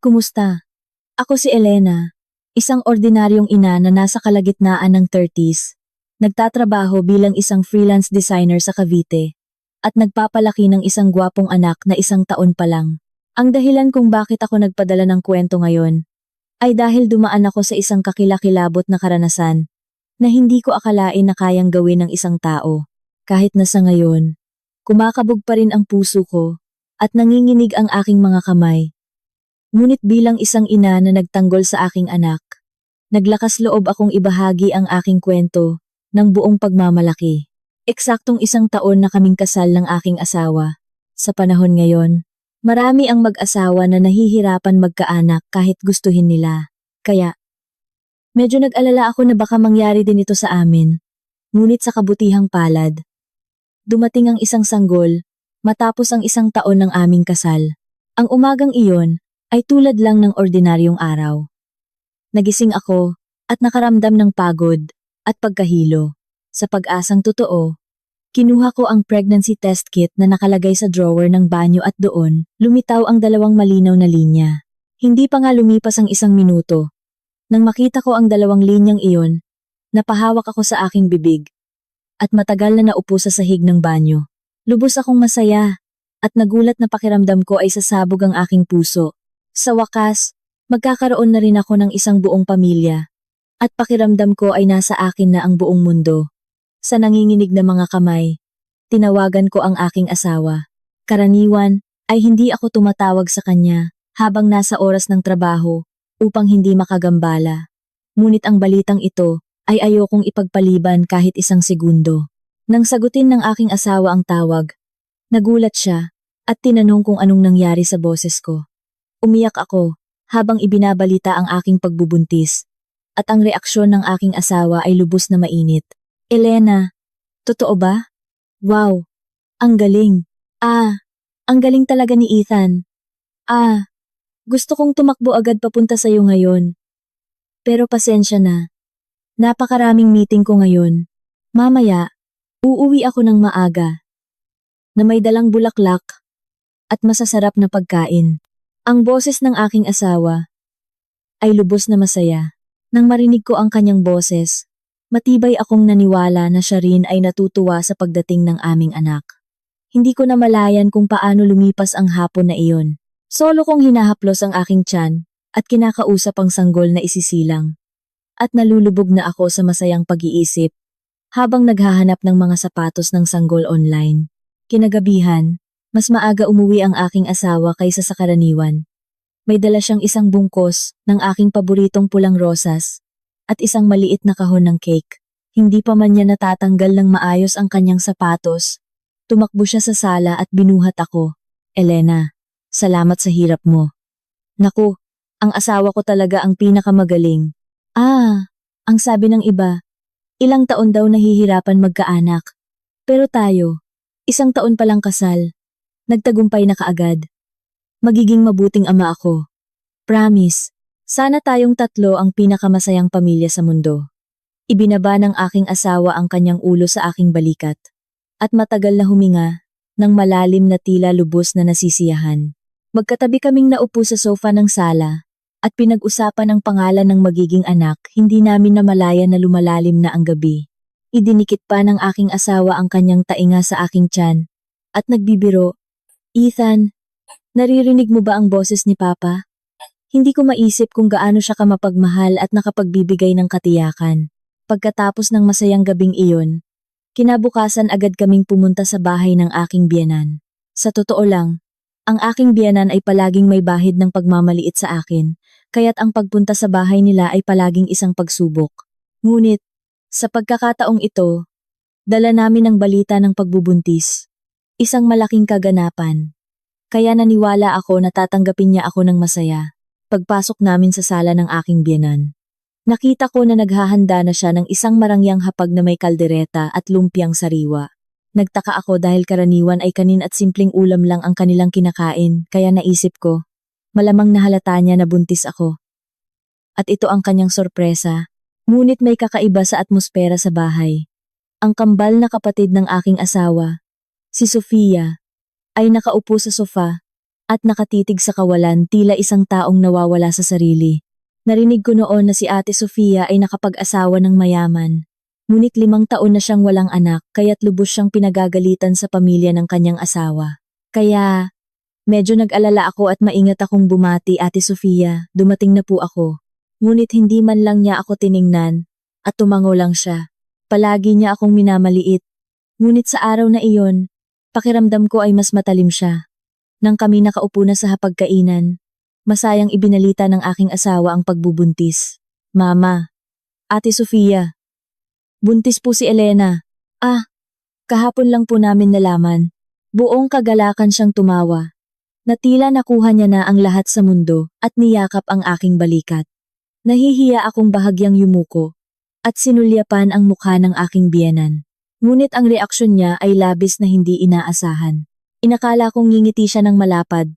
Kumusta? Ako si Elena, isang ordinaryong ina na nasa kalagitnaan ng 30s. Nagtatrabaho bilang isang freelance designer sa Cavite at nagpapalaki ng isang gwapong anak na 1 taon pa lang. Ang dahilan kung bakit ako nagpadala ng kwento ngayon ay dahil dumaan ako sa isang kakilakilabot na karanasan na hindi ko akalain na kayang gawin ng isang tao. Kahit na sa ngayon, kumakabog pa rin ang puso ko at nanginginig ang aking mga kamay. Ngunit bilang isang ina na nagtanggol sa aking anak, naglakas loob akong ibahagi ang aking kwento ng buong pagmamalaki. Eksaktong 1 taon na kaming kasal ng aking asawa. Sa panahon ngayon, marami ang mag-asawa na nahihirapan magkaanak kahit gustuhin nila. Kaya, medyo nag-alala ako na baka mangyari din ito sa amin. Ngunit sa kabutihang palad, dumating ang isang sanggol matapos ang 1 taon ng aming kasal. Ang umagang iyon ay tulad lang ng ordinaryong araw. Nagising ako at nakaramdam ng pagod at pagkahilo. Sa pag-asang totoo, kinuha ko ang pregnancy test kit na nakalagay sa drawer ng banyo at doon, lumitaw ang 2 malinaw na linya. Hindi pa nga lumipas ang 1 minuto. Nang makita ko ang 2 linyang iyon, napahawak ako sa aking bibig at matagal na naupo sa sahig ng banyo. Lubos akong masaya at nagulat na pakiramdam ko ay sasabog ang aking puso. Sa wakas, magkakaroon na rin ako ng isang buong pamilya at pakiramdam ko ay nasa akin na ang buong mundo. Sa nanginginig na mga kamay, tinawagan ko ang aking asawa. Karaniwan ay hindi ako tumatawag sa kanya habang nasa oras ng trabaho upang hindi makagambala. Ngunit ang balitang ito ay ayokong ipagpaliban kahit 1 segundo. Nang sagutin ng aking asawa ang tawag, nagulat siya at tinanong kung anong nangyari sa boses ko. Umiyak ako habang ibinabalita ang aking pagbubuntis at ang reaksyon ng aking asawa ay lubos na mainit. Elena, totoo ba? Wow, ang galing. Ang galing talaga ni Ethan. Gusto kong tumakbo agad papunta sa'yo ngayon. Pero pasensya na. Napakaraming meeting ko ngayon. Mamaya, uuwi ako ng maaga na may dalang bulaklak at masasarap na pagkain. Ang boses ng aking asawa ay lubos na masaya. Nang marinig ko ang kanyang boses, matibay akong naniwala na siya rin ay natutuwa sa pagdating ng aming anak. Hindi ko na malayan kung paano lumipas ang hapon na iyon. Solo kong hinahaplos ang aking tiyan at kinakausap ang sanggol na isisilang. At nalulubog na ako sa masayang pag-iisip habang naghahanap ng mga sapatos ng sanggol online. Kinagabihan, mas maaga umuwi ang aking asawa kaysa sa karaniwan. May dala siyang 1 bungkos ng aking paboritong pulang rosas at 1 maliit na kahon ng cake. Hindi pa man niya natatanggal ng maayos ang kanyang sapatos. Tumakbo siya sa sala at binuhat ako. Elena, salamat sa hirap mo. Naku, ang asawa ko talaga ang pinakamagaling. Ang sabi ng iba, ilang taon daw nahihirapan magkaanak. Pero tayo, 1 taon pa lang kasal. Nagtagumpay na kaagad. Magiging mabuting ama ako. Promise, sana tayong 3 ang pinakamasayang pamilya sa mundo. Ibinaba ng aking asawa ang kanyang ulo sa aking balikat. At matagal na huminga, ng malalim na tila lubos na nasisiyahan. Magkatabi kaming naupo sa sofa ng sala, at pinag-usapan ang pangalan ng magiging anak, hindi namin namalayan na lumalalim na ang gabi. Idinikit pa ng aking asawa ang kanyang tainga sa aking tiyan, at nagbibiro, Ethan, naririnig mo ba ang boses ni Papa? Hindi ko maisip kung gaano siya kamapagmahal at nakapagbibigay ng katiyakan. Pagkatapos ng masayang gabing iyon, kinabukasan agad kaming pumunta sa bahay ng aking biyenan. Sa totoo lang, ang aking biyenan ay palaging may bahid ng pagmamaliit sa akin, kaya't ang pagpunta sa bahay nila ay palaging isang pagsubok. Ngunit, sa pagkakataong ito, dala namin ang balita ng pagbubuntis. Isang malaking kaganapan. Kaya naniwala ako na tatanggapin niya ako ng masaya. Pagpasok namin sa sala ng aking biyenan, nakita ko na naghahanda na siya ng isang marangyang hapag na may kaldereta at lumpiang sariwa. Nagtaka ako dahil karaniwan ay kanin at simpleng ulam lang ang kanilang kinakain, kaya naisip ko, malamang nahalata niya na buntis ako. At ito ang kanyang sorpresa, ngunit may kakaiba sa atmosfera sa bahay. Ang kambal na kapatid ng aking asawa, si Sofia, ay nakaupo sa sofa at nakatitig sa kawalan tila isang taong nawawala sa sarili. Narinig ko noon na si Ate Sofia ay nakapag-asawa ng mayaman. Ngunit 5 taon na siyang walang anak kaya't lubos siyang pinagagalitan sa pamilya ng kanyang asawa. Kaya, medyo nag-alala ako at maingat akong bumati, Ate Sofia, dumating na po ako. Ngunit hindi man lang niya ako tiningnan at tumango lang siya. Palagi niya akong minamaliit. Ngunit sa araw na iyon, pakiramdam ko ay mas matalim siya. Nang kami nakaupo na sa hapagkainan, masayang ibinalita ng aking asawa ang pagbubuntis. Mama, Ate Sofia, buntis po si Elena. Kahapon lang po namin nalaman. Buong kagalakan siyang tumawa. Na tila nakuha niya na ang lahat sa mundo at niyakap ang aking balikat. Nahihiya akong bahagyang yumuko at sinulyapan ang mukha ng aking biyenan. Ngunit ang reaksyon niya ay labis na hindi inaasahan. Inakala kong ngingiti siya ng malapad.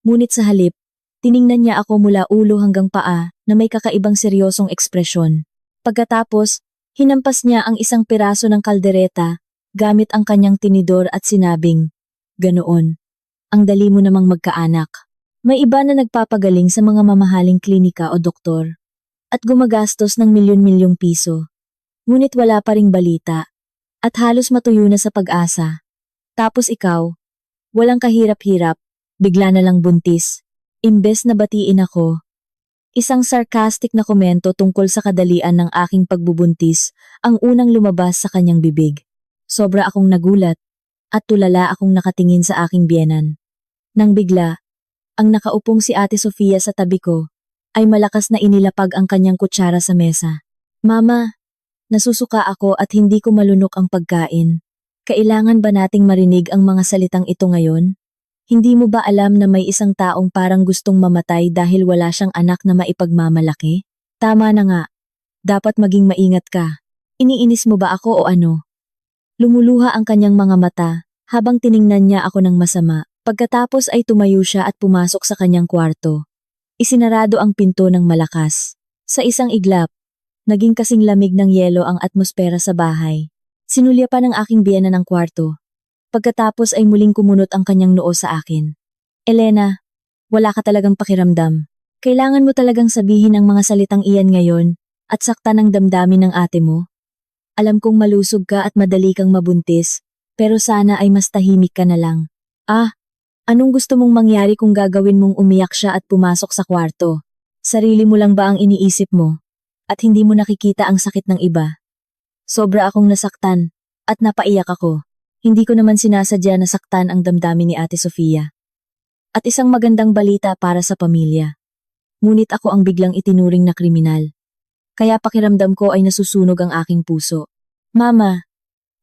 Ngunit sa halip, tiningnan niya ako mula ulo hanggang paa na may kakaibang seryosong ekspresyon. Pagkatapos, hinampas niya ang isang piraso ng kaldereta gamit ang kanyang tinidor at sinabing, "Ganoon, ang dali mo namang magkaanak." May iba na nagpapagaling sa mga mamahaling klinika o doktor at gumagastos ng milyon-milyong piso. Ngunit wala pa ring balita at halos matuyo na sa pag-asa. Tapos ikaw, walang kahirap-hirap, bigla na lang buntis. Imbes na batiin ako. Isang sarcastic na komento tungkol sa kadalian ng aking pagbubuntis ang unang lumabas sa kanyang bibig. Sobra akong nagulat at tulala akong nakatingin sa aking biyenan. Nang bigla, ang nakaupong si Ate Sofia sa tabi ko ay malakas na inilapag ang kanyang kutsara sa mesa. Mama, nasusuka ako at hindi ko malunok ang pagkain. Kailangan ba nating marinig ang mga salitang ito ngayon? Hindi mo ba alam na may isang taong parang gustong mamatay dahil wala siyang anak na maipagmamalaki? Tama na nga. Dapat maging maingat ka. Iniinis mo ba ako o ano? Lumuluha ang kanyang mga mata habang tiningnan niya ako ng masama. Pagkatapos ay tumayo siya at pumasok sa kanyang kwarto. Isinarado ang pinto ng malakas. Sa isang iglap, naging kasing lamig ng yelo ang atmosfera sa bahay. Sinulyapan ng aking biyena ng kwarto. Pagkatapos ay muling kumunot ang kanyang noo sa akin. Elena, wala ka talagang pakiramdam. Kailangan mo talagang sabihin ang mga salitang iyan ngayon at saktan ang damdamin ng ate mo. Alam kong malusog ka at madali kang mabuntis, pero sana ay mas tahimik ka na lang. Anong gusto mong mangyari kung gagawin mong umiyak siya at pumasok sa kwarto? Sarili mo lang ba ang iniisip mo? At hindi mo nakikita ang sakit ng iba? Sobra akong nasaktan at napaiyak ako. Hindi ko naman sinasadya na saktan ang damdamin ni Ate Sofia. At isang magandang balita para sa pamilya. Ngunit ako ang biglang itinuring na kriminal. Kaya pakiramdam ko ay nasusunog ang aking puso. Mama,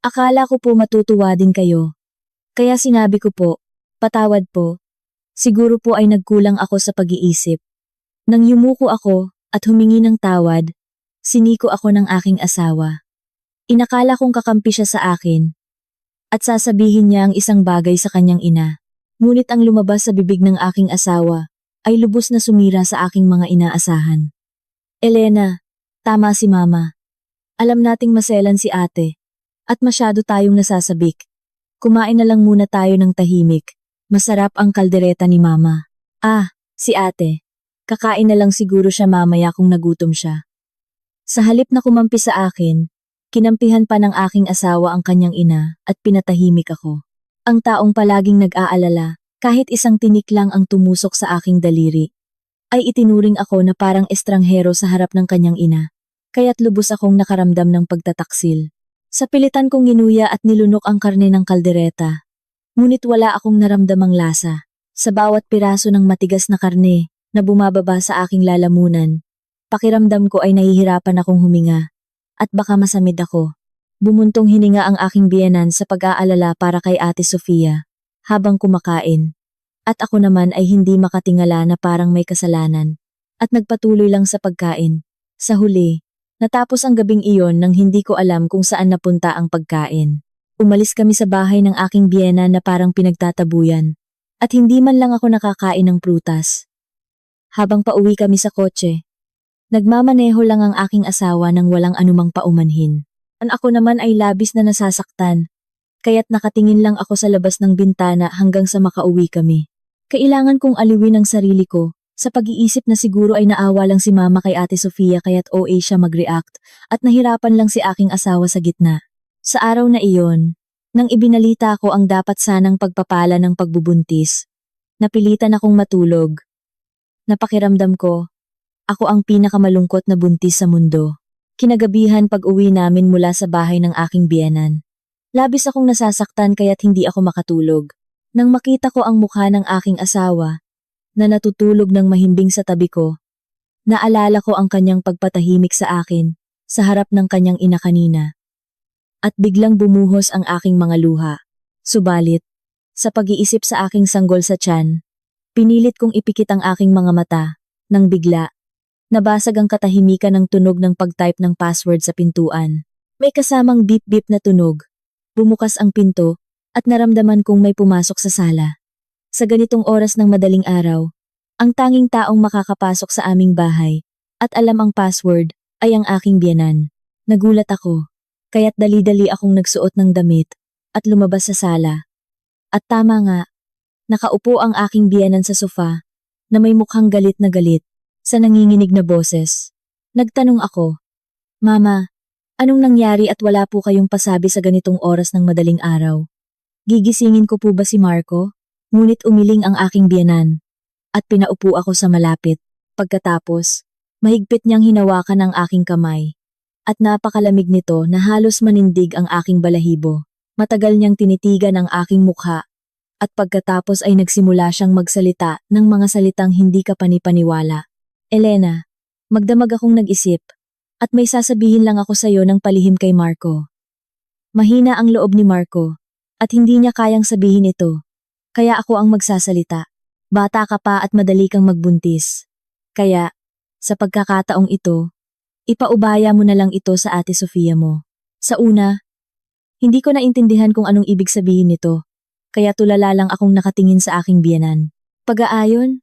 akala ko po matutuwa din kayo. Kaya sinabi ko po, patawad po. Siguro po ay nagkulang ako sa pag-iisip. Nang yumuko ako at humingi ng tawad, siniko ako ng aking asawa. Inakala kong kakampi siya sa akin at sasabihin niya ang isang bagay sa kanyang ina. Ngunit ang lumabas sa bibig ng aking asawa ay lubos na sumira sa aking mga inaasahan. Elena, tama si Mama. Alam nating maselan si ate at masyado tayong nasasabik. Kumain na lang muna tayo ng tahimik. Masarap ang kaldereta ni Mama. Si ate. Kakain na lang siguro siya mamaya kung nagutom siya. Sa halip na kumampi sa akin, kinampihan pa ng aking asawa ang kanyang ina at pinatahimik ako. Ang taong palaging nag-aalala, kahit isang tinik lang ang tumusok sa aking daliri, ay itinuring ako na parang estranghero sa harap ng kanyang ina, kaya't lubos akong nakaramdam ng pagtataksil. Sa pilitan kong ginuya at nilunok ang karne ng kaldereta, ngunit wala akong naramdamang lasa. Sa bawat piraso ng matigas na karne na bumababa sa aking lalamunan, pakiramdam ko ay nahihirapan akong huminga. At baka masamid ako. Bumuntong hininga ang aking biyenan sa pag-aalala para kay Ate Sofia habang kumakain. At ako naman ay hindi makatingala na parang may kasalanan at nagpatuloy lang sa pagkain. Sa huli, natapos ang gabing iyon nang hindi ko alam kung saan napunta ang pagkain. Umalis kami sa bahay ng aking biyena na parang pinagtatabuyan at hindi man lang ako nakakain ng prutas. Habang pauwi kami sa kotse, nagmamaneho lang ang aking asawa nang walang anumang paumanhin. Ako naman ay labis na nasasaktan, kaya't nakatingin lang ako sa labas ng bintana hanggang sa makauwi kami. Kailangan kong aliwin ang sarili ko, sa pag-iisip na siguro ay naawa lang si mama kay Ate Sofia kaya't OA siya mag-react, at nahirapan lang si aking asawa sa gitna. Sa araw na iyon, nang ibinalita ko ang dapat sanang pagpapala ng pagbubuntis, napilitan akong matulog. Napakiramdam ko, ako ang pinakamalungkot na buntis sa mundo. Kinagabihan pag-uwi namin mula sa bahay ng aking biyenan. Labis akong nasasaktan kaya't hindi ako makatulog. Nang makita ko ang mukha ng aking asawa, na natutulog ng mahimbing sa tabi ko, naalala ko ang kanyang pagpatahimik sa akin, sa harap ng kanyang ina kanina. At biglang bumuhos ang aking mga luha. Subalit, sa pag-iisip sa aking sanggol sa tiyan, pinilit kong ipikit ang aking mga mata, nang bigla, nabasag ang katahimikan ng tunog ng pag-type ng password sa pintuan. May kasamang beep-beep na tunog. Bumukas ang pinto, at naramdaman kong may pumasok sa sala. Sa ganitong oras ng madaling araw, ang tanging taong makakapasok sa aming bahay, at alam ang password, ay ang aking biyenan. Nagulat ako, kaya't dali-dali akong nagsuot ng damit, at lumabas sa sala. At tama nga, nakaupo ang aking biyenan sa sofa, na may mukhang galit na galit, sa nanginginig na boses. Nagtanong ako, Mama, anong nangyari at wala po kayong pasabi sa ganitong oras ng madaling araw? Gigisingin ko po ba si Marco? Ngunit umiling ang aking biyenan, at pinaupo ako sa malapit. Pagkatapos, mahigpit niyang hinawakan ang aking kamay, at napakalamig nito na halos manindig ang aking balahibo. Matagal niyang tinitigan ang aking mukha, at pagkatapos ay nagsimula siyang magsalita ng mga salitang hindi ka panipaniwala. Elena, magdamag akong nag-isip, at may sasabihin lang ako sa'yo ng palihim kay Marco. Mahina ang loob ni Marco, at hindi niya kayang sabihin ito. Kaya ako ang magsasalita. Bata ka pa at madali kang magbuntis. Kaya, sa pagkakataong ito, ipaubaya mo na lang ito sa Ate Sofia mo. Sa una, hindi ko naintindihan kung anong ibig sabihin nito, kaya tulala lang akong nakatingin sa aking biyenan. Pag-aayon?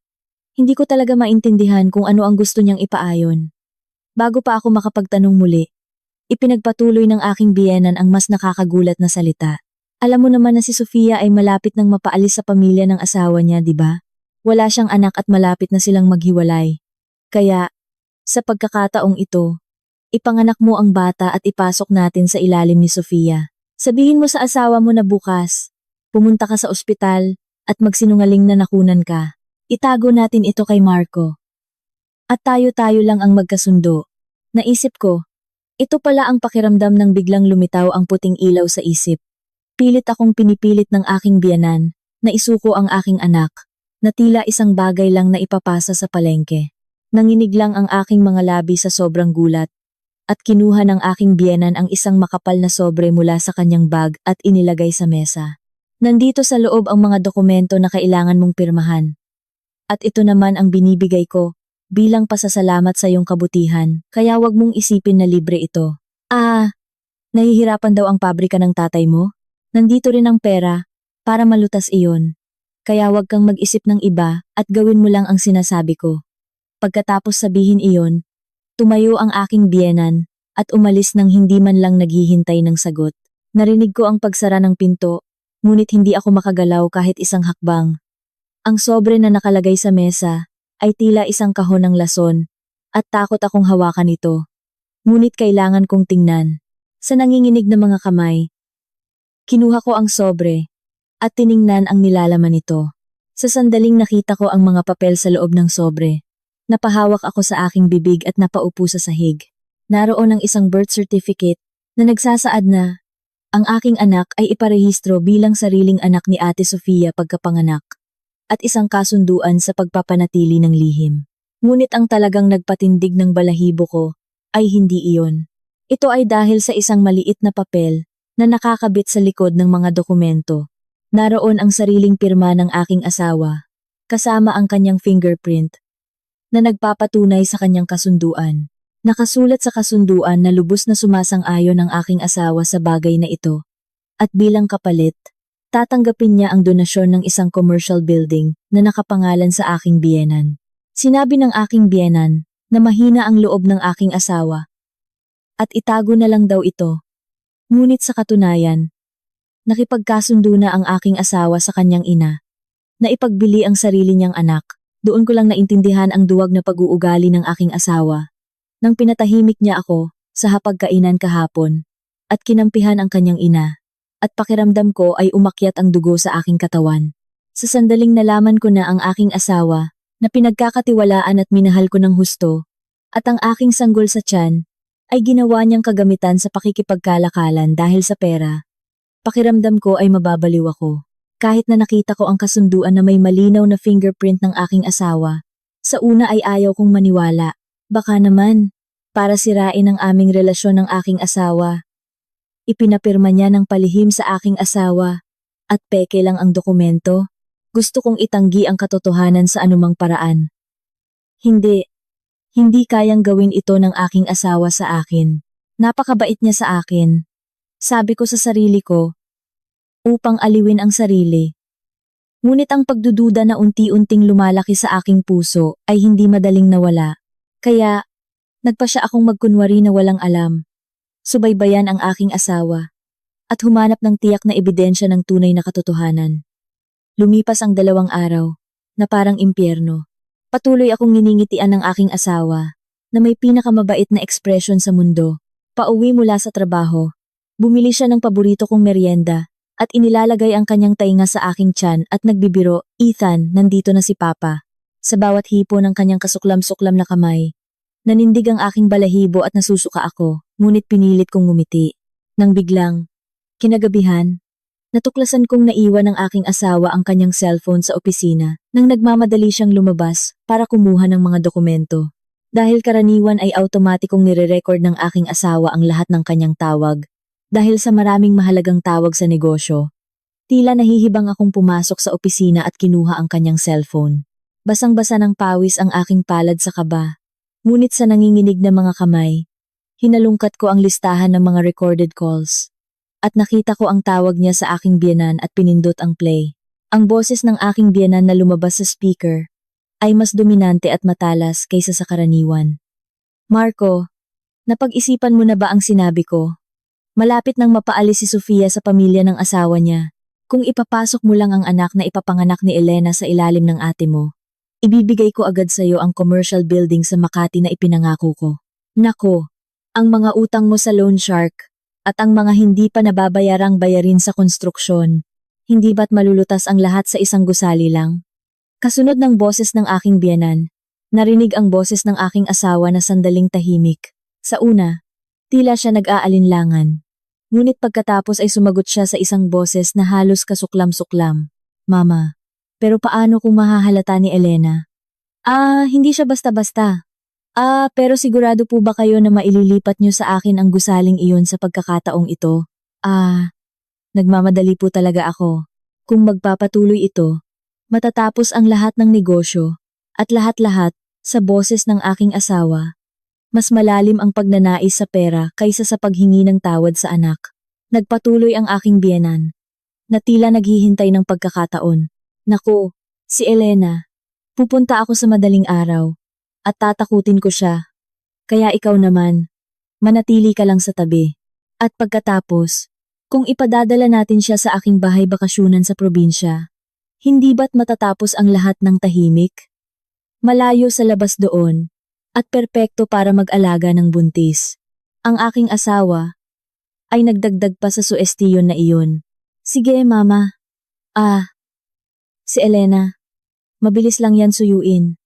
Hindi ko talaga maintindihan kung ano ang gusto niyang ipaayon. Bago pa ako makapagtanong muli, ipinagpatuloy ng aking biyenan ang mas nakakagulat na salita. Alam mo naman na si Sofia ay malapit nang mapaalis sa pamilya ng asawa niya, di ba? Wala siyang anak at malapit na silang maghiwalay. Kaya, sa pagkakataong ito, ipanganak mo ang bata at ipasok natin sa ilalim ni Sofia. Sabihin mo sa asawa mo na bukas, pumunta ka sa ospital at magsinungaling na nakunan ka. Itago natin ito kay Marco. At tayo-tayo lang ang magkasundo. Naisip ko, ito pala ang pakiramdam ng biglang lumitaw ang puting ilaw sa isip. Pilit akong pinipilit ng aking biyenan na isuko ang aking anak, na tila isang bagay lang na ipapasa sa palengke. Nanginig lang ang aking mga labi sa sobrang gulat, at kinuha ng aking biyenan ang isang makapal na sobre mula sa kanyang bag at inilagay sa mesa. Nandito sa loob ang mga dokumento na kailangan mong pirmahan. At ito naman ang binibigay ko, bilang pasasalamat sa iyong kabutihan, kaya wag mong isipin na libre ito. Nahihirapan daw ang pabrika ng tatay mo? Nandito rin ang pera, para malutas iyon. Kaya wag kang mag-isip ng iba at gawin mo lang ang sinasabi ko. Pagkatapos sabihin iyon, tumayo ang aking biyenan at umalis nang hindi man lang naghihintay ng sagot. Narinig ko ang pagsara ng pinto, ngunit hindi ako makagalaw kahit isang hakbang. Ang sobre na nakalagay sa mesa ay tila isang kahon ng lason, at takot akong hawakan ito. Ngunit kailangan kong tingnan. Sa nanginginig na mga kamay, kinuha ko ang sobre, at tiningnan ang nilalaman nito. Sa sandaling nakita ko ang mga papel sa loob ng sobre. Napahawak ako sa aking bibig at napaupo sa sahig. Naroon ang isang birth certificate na nagsasaad na ang aking anak ay iparehistro bilang sariling anak ni Ate Sofia pagkapanganak, at isang kasunduan sa pagpapanatili ng lihim. Ngunit ang talagang nagpatindig ng balahibo ko ay hindi iyon. Ito ay dahil sa isang maliit na papel na nakakabit sa likod ng mga dokumento. Naroon ang sariling pirma ng aking asawa, kasama ang kanyang fingerprint, na nagpapatunay sa kanyang kasunduan. Nakasulat sa kasunduan na lubos na sumasang-ayon ang aking asawa sa bagay na ito, at bilang kapalit, tatanggapin niya ang donasyon ng isang commercial building na nakapangalan sa aking biyenan. Sinabi ng aking biyenan na mahina ang loob ng aking asawa, at itago na lang daw ito. Ngunit sa katunayan, nakipagkasundo na ang aking asawa sa kanyang ina, na ipagbili ang sarili niyang anak. Doon ko lang naintindihan ang duwag na pag-uugali ng aking asawa. Nang pinatahimik niya ako sa hapagkainan kahapon at kinampihan ang kanyang ina, at pakiramdam ko ay umakyat ang dugo sa aking katawan. Sa sandaling nalaman ko na ang aking asawa, na pinagkakatiwalaan at minahal ko ng husto, at ang aking sanggol sa tiyan, ay ginawa niyang kagamitan sa pakikipagkalakalan dahil sa pera. Pakiramdam ko ay mababaliw ako. Kahit na nakita ko ang kasunduan na may malinaw na fingerprint ng aking asawa, sa una ay ayaw kong maniwala. Baka naman, para sirain ang aming relasyon ng aking asawa. Ipinapirma niya ng palihim sa aking asawa, at peke lang ang dokumento. Gusto kong itanggi ang katotohanan sa anumang paraan. Hindi kayang gawin ito ng aking asawa sa akin. Napakabait niya sa akin. Sabi ko sa sarili ko, upang aliwin ang sarili. Ngunit ang pagdududa na unti-unting lumalaki sa aking puso ay hindi madaling nawala. Kaya, nagpasya akong magkunwari na walang alam. Subaybayan ang aking asawa. At humanap ng tiyak na ebidensya ng tunay na katotohanan. Lumipas ang 2 araw, na parang impyerno. Patuloy akong niningitian ng aking asawa, na may pinakamabait na ekspresyon sa mundo. Pauwi mula sa trabaho, bumili siya ng paborito kong merienda, at inilalagay ang kanyang tainga sa aking tiyan at nagbibiro, "Ethan, nandito na si Papa." Sa bawat hipo ng kanyang kasuklam-suklam na kamay, nanindig ang aking balahibo at nasusuka ako, ngunit pinilit kong ngumiti. Nang biglang, kinagabihan, natuklasan kong naiwan ng aking asawa ang kanyang cellphone sa opisina nang nagmamadali siyang lumabas para kumuha ng mga dokumento. Dahil karaniwan ay automatikong nire-record ng aking asawa ang lahat ng kanyang tawag. Dahil sa maraming mahalagang tawag sa negosyo, tila nahihibang akong pumasok sa opisina at kinuha ang kanyang cellphone. Basang-basa ng pawis ang aking palad sa kaba. Ngunit sa nanginginig na mga kamay, hinalungkat ko ang listahan ng mga recorded calls. At nakita ko ang tawag niya sa aking biyenan at pinindot ang play. Ang boses ng aking biyenan na lumabas sa speaker ay mas dominante at matalas kaysa sa karaniwan. "Marco, napag-isipan mo na ba ang sinabi ko? Malapit nang mapaalis si Sofia sa pamilya ng asawa niya. Kung ipapasok mo lang ang anak na ipapanganak ni Elena sa ilalim ng ate mo, ibibigay ko agad sa iyo ang commercial building sa Makati na ipinangako ko. Nako, ang mga utang mo sa loan shark, at ang mga hindi pa nababayarang bayarin sa konstruksyon, hindi ba't malulutas ang lahat sa isang gusali lang?" Kasunod ng boses ng aking biyenan, narinig ang boses ng aking asawa na sandaling tahimik. Sa una, tila siya nag-aalinlangan. Ngunit pagkatapos ay sumagot siya sa isang boses na halos kasuklam-suklam. "Mama, pero paano kung mahahalata ni Elena?" Hindi siya basta-basta. Pero sigurado po ba kayo na maililipat niyo sa akin ang gusaling iyon sa pagkakataong ito?" Nagmamadali po talaga ako. Kung magpapatuloy ito, matatapos ang lahat ng negosyo, at lahat-lahat sa boses ng aking asawa. Mas malalim ang pagnanais sa pera kaysa sa paghingi ng tawad sa anak. Nagpatuloy ang aking biyenan, na tila naghihintay ng pagkakataon. "Naku, si Elena. Pupunta ako sa madaling araw, at tatakutin ko siya. Kaya ikaw naman, manatili ka lang sa tabi. At pagkatapos, kung ipadadala natin siya sa aking bahay bakasyunan sa probinsya, hindi ba't matatapos ang lahat ng tahimik? Malayo sa labas doon, at perpekto para mag-alaga ng buntis." Ang aking asawa ay nagdagdag pa sa suestiyon na iyon. "Sige, Mama. Si Elena, mabilis lang yan suyuin.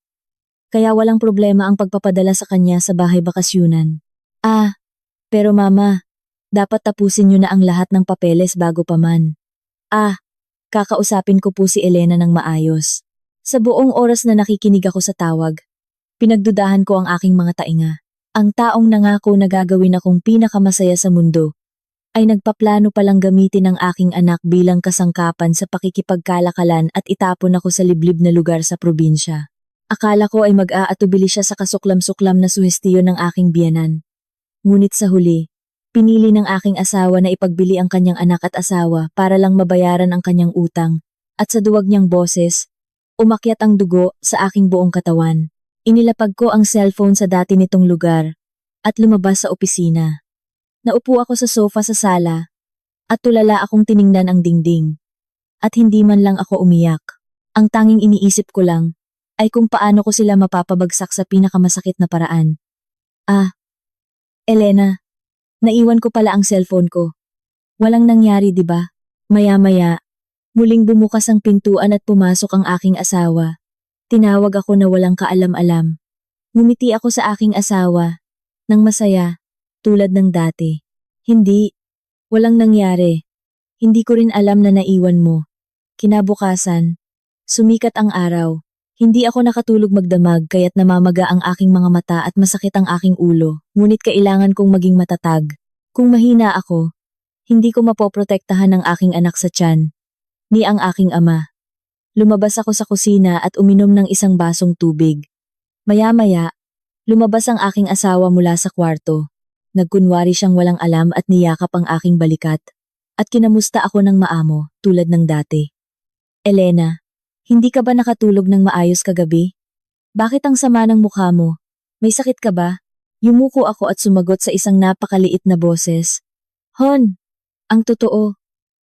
Kaya walang problema ang pagpapadala sa kanya sa bahay bakasyunan." Pero Mama, dapat tapusin niyo na ang lahat ng papeles bago pa man." Kakausapin ko po si Elena ng maayos." Sa buong oras na nakikinig ako sa tawag, pinagdudahan ko ang aking mga tainga. Ang taong nangako na gagawin akong pinakamasaya sa mundo, ay nagpaplano palang gamitin ang aking anak bilang kasangkapan sa pakikipagkalakalan at itapon ako sa liblib na lugar sa probinsya. Akala ko ay mag-aatubili siya sa kasuklam-suklam na suhestiyon ng aking biyenan. Ngunit sa huli, pinili ng aking asawa na ipagbili ang kanyang anak at asawa para lang mabayaran ang kanyang utang, at sa duwag niyang boses, umakyat ang dugo sa aking buong katawan. Inilapag ko ang cellphone sa dati nitong lugar, at lumabas sa opisina. Naupo ako sa sofa sa sala, at tulala akong tiningnan ang dingding. At hindi man lang ako umiyak. Ang tanging iniisip ko lang ay kung paano ko sila mapapabagsak sa pinakamasakit na paraan. Ah, Elena, naiwan ko pala ang cellphone ko. Walang nangyari, di ba? Maya-maya, muling bumukas ang pintuan at pumasok ang aking asawa. Tinawag ako na walang kaalam-alam. Ngumiti ako sa aking asawa, nang masaya, tulad ng dati. Hindi, walang nangyari. Hindi ko rin alam na naiwan mo. Kinabukasan, sumikat ang araw. Hindi ako nakatulog magdamag kaya't namamaga ang aking mga mata at masakit ang aking ulo. Ngunit kailangan kong maging matatag. Kung mahina ako, hindi ko mapoprotektahan ang aking anak sa tiyan, ni ang aking ama. Lumabas ako sa kusina at uminom ng isang basong tubig. Maya-maya, lumabas ang aking asawa mula sa kwarto. Nagkunwari siyang walang alam at niyakap ang aking balikat. At kinamusta ako ng maamo, tulad ng dati. Elena, hindi ka ba nakatulog ng maayos kagabi? Bakit ang sama ng mukha mo? May sakit ka ba? Yumuko ako at sumagot sa isang napakaliit na boses. Hon, ang totoo.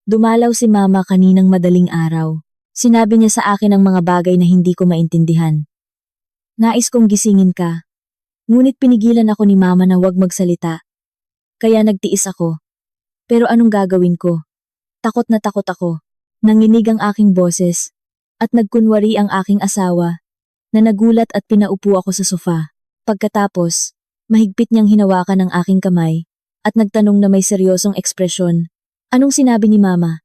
Dumalaw si mama kaninang madaling araw. Sinabi niya sa akin ang mga bagay na hindi ko maintindihan. Nais kong gisingin ka. Ngunit pinigilan ako ni mama na huwag magsalita. Kaya nagtiis ako. Pero anong gagawin ko? Takot na takot ako. Nanginig ang aking boses. At nagkunwari ang aking asawa. Na nagulat at pinaupo ako sa sofa. Pagkatapos, mahigpit niyang hinawakan ang aking kamay. At nagtanong na may seryosong ekspresyon. Anong sinabi ni mama?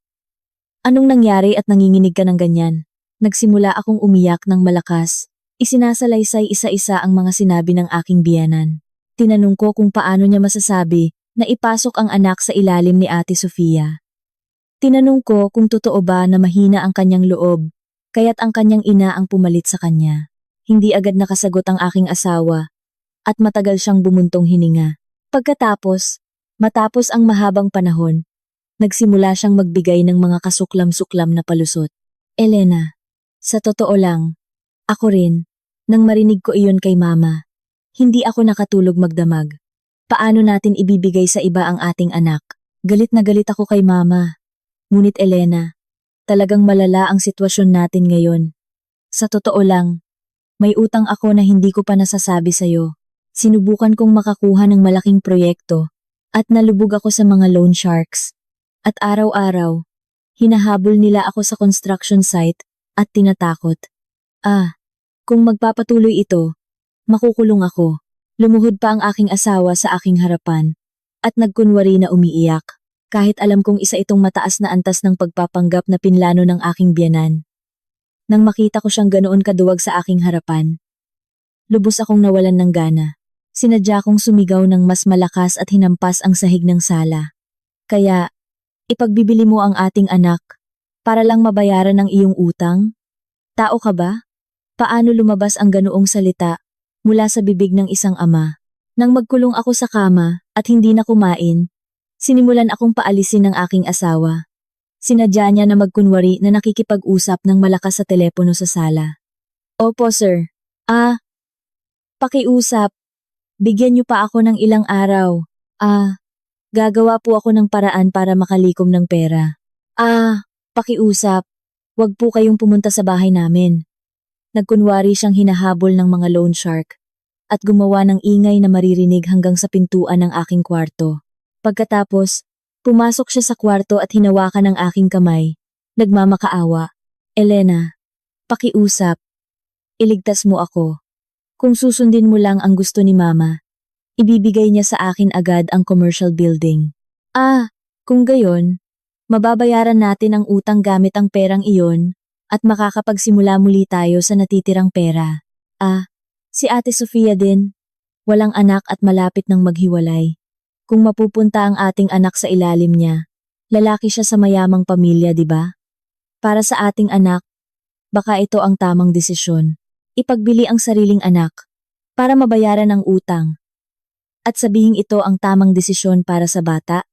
Anong nangyari at nanginginig ka ng ganyan? Nagsimula akong umiyak ng malakas. Isinasalaysay isa-isa ang mga sinabi ng aking biyanan. Tinanong ko kung paano niya masasabi na ipasok ang anak sa ilalim ni Ate Sofia. Tinanong ko kung totoo ba na mahina ang kanyang loob, kaya't ang kanyang ina ang pumalit sa kanya. Hindi agad nakasagot ang aking asawa, at matagal siyang bumuntong hininga. Pagkatapos, matapos ang mahabang panahon, nagsimula siyang magbigay ng mga kasuklam-suklam na palusot. Elena, sa totoo lang, ako rin, nang marinig ko iyon kay mama, hindi ako nakatulog magdamag. Paano natin ibibigay sa iba ang ating anak? Galit na galit ako kay mama. Ngunit Elena, talagang malala ang sitwasyon natin ngayon. Sa totoo lang, may utang ako na hindi ko pa nasasabi sa'yo. Sinubukan kong makakuha ng malaking proyekto at nalubog ako sa mga loan sharks. At araw-araw, hinahabol nila ako sa construction site at tinatakot. Kung magpapatuloy ito, makukulong ako. Lumuhod pa ang aking asawa sa aking harapan at nagkunwari na umiiyak, kahit alam kong isa itong mataas na antas ng pagpapanggap na pinlano ng aking biyanan. Nang makita ko siyang ganoon kaduwag sa aking harapan, lubos akong nawalan ng gana. Sinadya kong sumigaw ng mas malakas at hinampas ang sahig ng sala. Kaya, ipagbibili mo ang ating anak para lang mabayaran ang iyong utang? Tao ka ba? Paano lumabas ang ganoong salita mula sa bibig ng isang ama? Nang magkulong ako sa kama at hindi na kumain, sinimulan akong paalisin ng aking asawa. Sinadya niya na magkunwari na nakikipag-usap ng malakas sa telepono sa sala. Opo sir. Pakiusap. Bigyan niyo pa ako ng ilang araw. Gagawa po ako ng paraan para makalikom ng pera. Pakiusap. Huwag po kayong pumunta sa bahay namin. Nagkunwari siyang hinahabol ng mga loan shark at gumawa ng ingay na maririnig hanggang sa pintuan ng aking kwarto. Pagkatapos, pumasok siya sa kwarto at hinawakan ang aking kamay. Nagmamakaawa. Elena, pakiusap. Iligtas mo ako. Kung susundin mo lang ang gusto ni mama, ibibigay niya sa akin agad ang commercial building. Kung gayon, mababayaran natin ang utang gamit ang perang iyon at makakapagsimula muli tayo sa natitirang pera. Si Ate Sofia din. Walang anak at malapit ng maghiwalay. Kung mapupunta ang ating anak sa ilalim niya, lalaki siya sa mayamang pamilya, di ba? Para sa ating anak, baka ito ang tamang desisyon. Ipagbili ang sariling anak para mabayaran ang utang. At sabihing ito ang tamang desisyon para sa bata?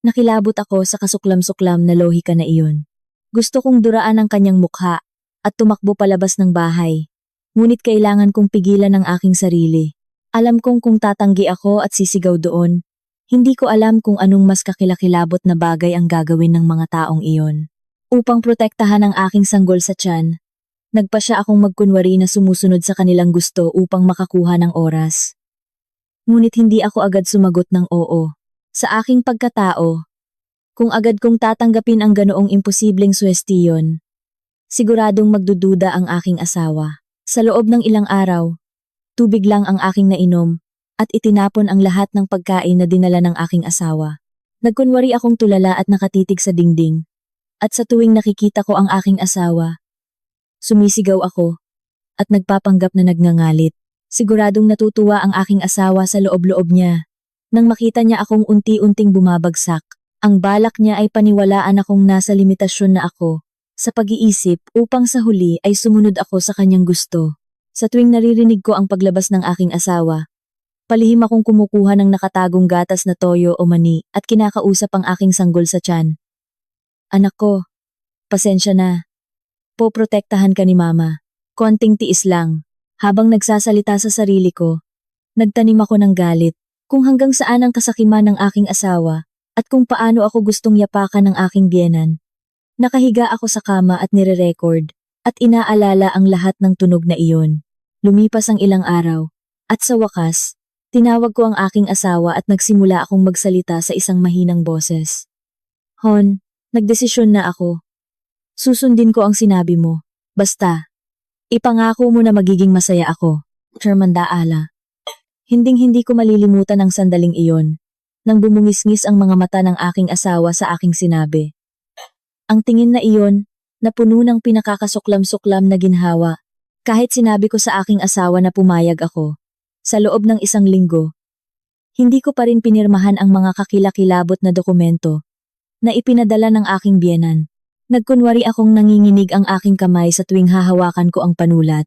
Nakilabot ako sa kasuklam-suklam na lohika na iyon. Gusto kong duraan ang kanyang mukha at tumakbo palabas ng bahay. Ngunit kailangan kong pigilan ang aking sarili. Alam kong kung tatanggi ako at sisigaw doon, hindi ko alam kung anong mas kakilakilabot na bagay ang gagawin ng mga taong iyon. Upang protektahan ang aking sanggol sa tiyan, Nagpa siya akong magkunwari na sumusunod sa kanilang gusto upang makakuha ng oras. Ngunit hindi ako agad sumagot ng oo. Sa aking pagkatao, kung agad kong tatanggapin ang ganoong imposibleng suwestiyon, siguradong magdududa ang aking asawa. Sa loob ng ilang araw, tubig lang ang aking nainom at itinapon ang lahat ng pagkain na dinala ng aking asawa. Nagkunwari akong tulala at nakatitig sa dingding. At sa tuwing nakikita ko ang aking asawa, sumisigaw ako at nagpapanggap na nagngangalit. Siguradong natutuwa ang aking asawa sa loob-loob niya. Nang makita niya akong unti-unting bumabagsak, ang balak niya ay paniwalaan akong nasa limitasyon na ako sa pag-iisip upang sa huli ay sumunod ako sa kanyang gusto. Sa tuwing naririnig ko ang paglabas ng aking asawa, palihim akong kumukuha ng nakatagong gatas na toyo o mani at kinakausap ang aking sanggol sa tiyan. Anak ko, pasensya na. Poprotektahan ka ni mama. Konting tiis lang. Habang nagsasalita sa sarili ko, nagtanim ako ng galit kung hanggang saan ang kasakiman ng aking asawa at kung paano ako gustong yapakan ng aking biyenan. Nakahiga ako sa kama at nire-record at inaalala ang lahat ng tunog na iyon. Lumipas ang ilang araw at sa wakas, tinawag ko ang aking asawa at nagsimula akong magsalita sa isang mahinang boses. Hon, nagdesisyon na ako. Susundin ko ang sinabi mo. Basta, ipangako mo na magiging masaya ako. Chairman Daala. Hinding-hindi ko malilimutan ang sandaling iyon, nang bumungisngis ang mga mata ng aking asawa sa aking sinabi. Ang tingin na iyon, na puno ng pinakakasuklam-suklam na ginhawa, kahit sinabi ko sa aking asawa na pumayag ako. Sa loob ng isang linggo, hindi ko pa rin pinirmahan ang mga kakilakilabot na dokumento na ipinadala ng aking biyenan. Nagkunwari akong nanginginig ang aking kamay sa tuwing hahawakan ko ang panulat.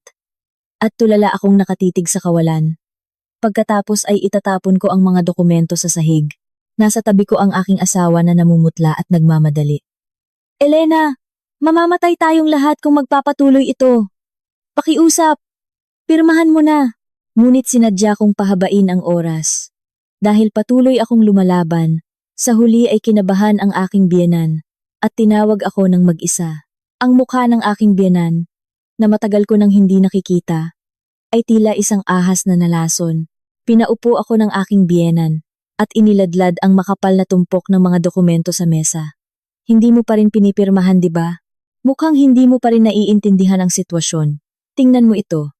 At tulala akong nakatitig sa kawalan. Pagkatapos ay itatapon ko ang mga dokumento sa sahig. Nasa tabi ko ang aking asawa na namumutla at nagmamadali. Elena, mamamatay tayong lahat kung magpapatuloy ito. Pakiusap, pirmahan mo na. Ngunit sinadya kong pahabain ang oras. Dahil patuloy akong lumalaban, sa huli ay kinabahan ang aking biyenan. At tinawag ako ng mag-isa. Ang mukha ng aking biyenan, na matagal ko nang hindi nakikita, ay tila isang ahas na nalason. Pinaupo ako ng aking biyenan, at iniladlad ang makapal na tumpok ng mga dokumento sa mesa. Hindi mo pa rin pinipirmahan, di ba? Mukhang hindi mo pa rin naiintindihan ang sitwasyon. Tingnan mo ito.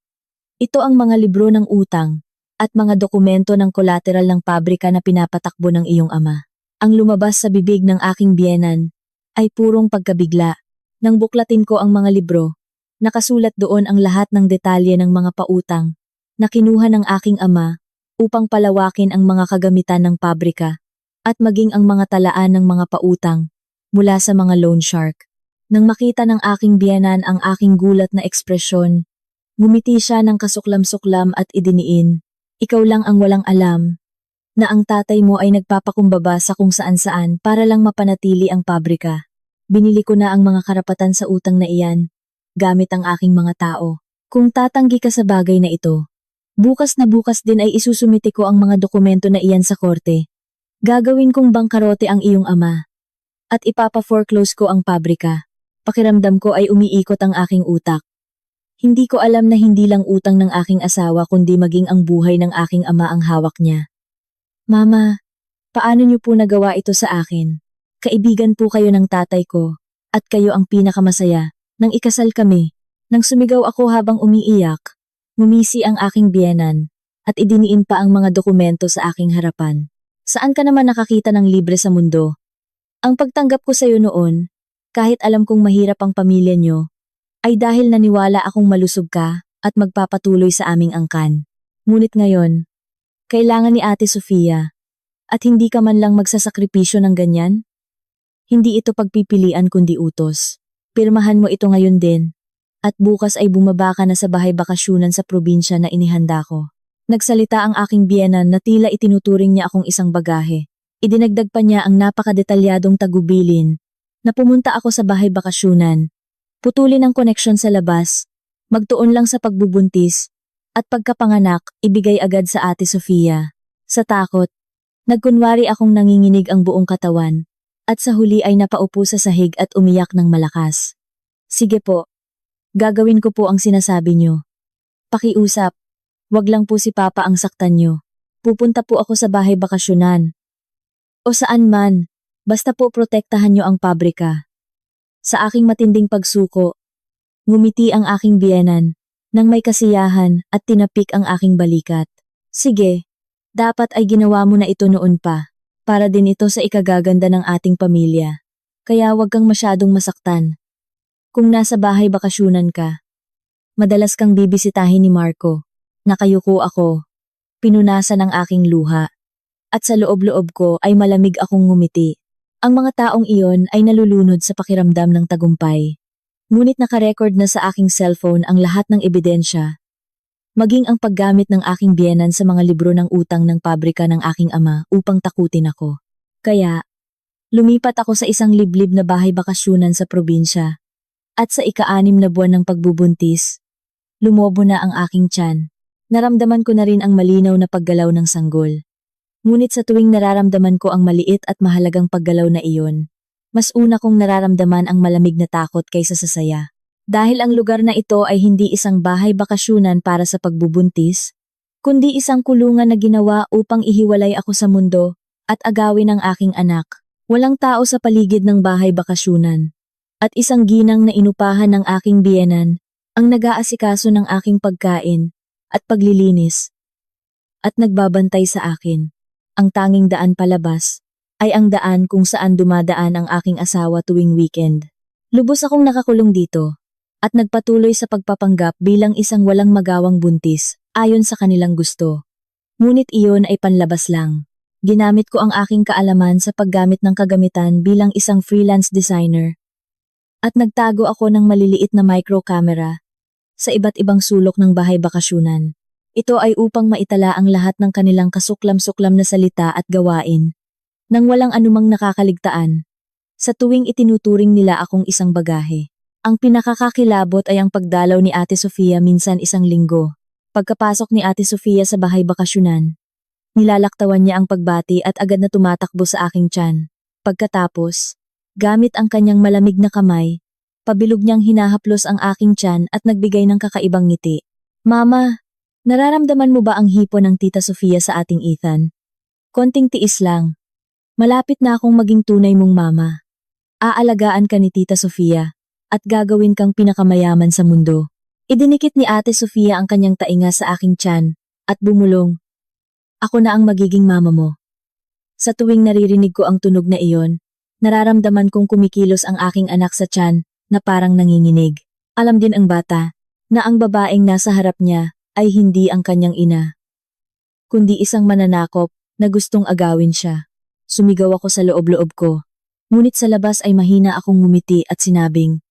Ito ang mga libro ng utang, at mga dokumento ng collateral ng pabrika na pinapatakbo ng iyong ama. Ang lumabas sa bibig ng aking biyenan, ay purong pagkabigla. Nang buklatin ko ang mga libro, nakasulat doon ang lahat ng detalye ng mga pautang na kinuha ng aking ama upang palawakin ang mga kagamitan ng pabrika at maging ang mga talaan ng mga pautang mula sa mga loan shark. Nang makita ng aking biyenan ang aking gulat na ekspresyon, ngumiti siya ng kasuklam-suklam at idiniin, ikaw lang ang walang alam na ang tatay mo ay nagpapakumbaba sa kung saan-saan para lang mapanatili ang pabrika. Binili ko na ang mga karapatan sa utang na iyan, gamit ang aking mga tao. Kung tatanggi ka sa bagay na ito, bukas na bukas din ay isusumite ko ang mga dokumento na iyan sa korte. Gagawin kong bangkarote ang iyong ama. At ipapa-foreclose ko ang pabrika. Pakiramdam ko ay umiikot ang aking utak. Hindi ko alam na hindi lang utang ng aking asawa kundi maging ang buhay ng aking ama ang hawak niya. Mama, paano niyo po nagawa ito sa akin? Kaibigan po kayo ng tatay ko, at kayo ang pinakamasaya. Nang ikasal kami, nang sumigaw ako habang umiiyak, ngumisi ang aking biyenan, at idiniin pa ang mga dokumento sa aking harapan. Saan ka naman nakakita ng libre sa mundo? Ang pagtanggap ko sa iyo noon, kahit alam kong mahirap ang pamilya niyo, ay dahil naniwala akong malusog ka at magpapatuloy sa aming angkan. Ngunit ngayon, kailangan ni Ate Sofia, at hindi ka man lang magsasakripisyo ng ganyan? Hindi ito pagpipilian kundi utos. Pirmahan mo ito ngayon din, at bukas ay bumaba ka na sa bahay bakasyunan sa probinsya na inihanda ko. Nagsalita ang aking biyenan na tila itinuturing niya akong isang bagahe. Idinagdag pa niya ang napakadetalyadong tagubilin na pumunta ako sa bahay bakasyunan, putulin ang koneksyon sa labas, magtuon lang sa pagbubuntis, at pagkapanganak, ibigay agad sa Ate Sofia. Sa takot, nagkunwari akong nanginginig ang buong katawan, at sa huli ay napaupo sa sahig at umiyak ng malakas. Sige po, Gagawin ko po ang sinasabi nyo. Pakiusap. Wag lang po si Papa ang saktan nyo. Pupunta po ako sa bahay bakasyonan. O saan man. Basta po protektahan nyo ang pabrika. Sa aking matinding pagsuko, ngumiti ang aking biyenan, nang may kasiyahan at tinapik ang aking balikat. Sige, dapat ay ginawa mo na ito noon pa, para din ito sa ikagaganda ng ating pamilya. Kaya wag kang masyadong masaktan. Kung nasa bahay bakasyonan ka, madalas kang bibisitahin ni Marco. Nakayuko ako, pinunasan ang aking luha, at sa loob-loob ko ay malamig akong ngumiti. Ang mga taong iyon ay nalulunod sa pakiramdam ng tagumpay. Ngunit nakarecord na sa aking cellphone ang lahat ng ebidensya. Maging ang paggamit ng aking biyenan sa mga libro ng utang ng pabrika ng aking ama upang takutin ako. Kaya, lumipat ako sa isang liblib na bahay bakasyonan sa probinsya. At sa ika-6 na buwan ng pagbubuntis, lumobo na ang aking tiyan. Naramdaman ko na rin ang malinaw na paggalaw ng sanggol. Ngunit sa tuwing nararamdaman ko ang maliit at mahalagang paggalaw na iyon, mas una kong nararamdaman ang malamig na takot kaysa sa saya. Dahil ang lugar na ito ay hindi isang bahay bakasyonan para sa pagbubuntis, kundi isang kulungan na ginawa upang ihiwalay ako sa mundo at agawin ang aking anak. Walang tao sa paligid ng bahay bakasyonan. At isang ginang na inupahan ng aking biyenan ang nag-aasikaso ng aking pagkain at paglilinis at nagbabantay sa akin. Ang tanging daan palabas ay ang daan kung saan dumadaan ang aking asawa tuwing weekend. Lubos akong nakakulong dito at nagpatuloy sa pagpapanggap bilang isang walang magawang buntis ayon sa kanilang gusto. Ngunit iyon ay panlabas lang. Ginamit ko ang aking kaalaman sa paggamit ng kagamitan bilang isang freelance designer at nagtago ako ng maliliit na micro camera sa iba't ibang sulok ng bahay bakasyonan. Ito ay upang maitala ang lahat ng kanilang kasuklam-suklam na salita at gawain, nang walang anumang nakakaligtaan. Sa tuwing itinuturing nila akong isang bagahe. Ang pinakakakilabot ay ang pagdalaw ni Ate Sofia minsan isang linggo. Pagkapasok ni Ate Sofia sa bahay bakasyonan, nilalaktawan niya ang pagbati at agad na tumatakbo sa aking tiyan. Pagkatapos, gamit ang kanyang malamig na kamay, pabilog niyang hinahaplos ang aking tiyan at nagbigay ng kakaibang ngiti. Mama, nararamdaman mo ba ang hipo ng Tita Sofia sa ating Ethan? Konting tiis lang. Malapit na akong maging tunay mong mama. Aalagaan ka ni Tita Sofia at gagawin kang pinakamayaman sa mundo. Idinikit ni Ate Sofia ang kanyang tainga sa aking tiyan at bumulong. Ako na ang magiging mama mo. Sa tuwing naririnig ko ang tunog na iyon, nararamdaman kong kumikilos ang aking anak sa tiyan na parang nanginginig. Alam din ang bata na ang babaeng nasa harap niya ay hindi ang kanyang ina, kundi isang mananakop na gustong agawin siya. Sumigaw ako sa loob-loob ko, ngunit sa labas ay mahina akong ngumiti at sinabing,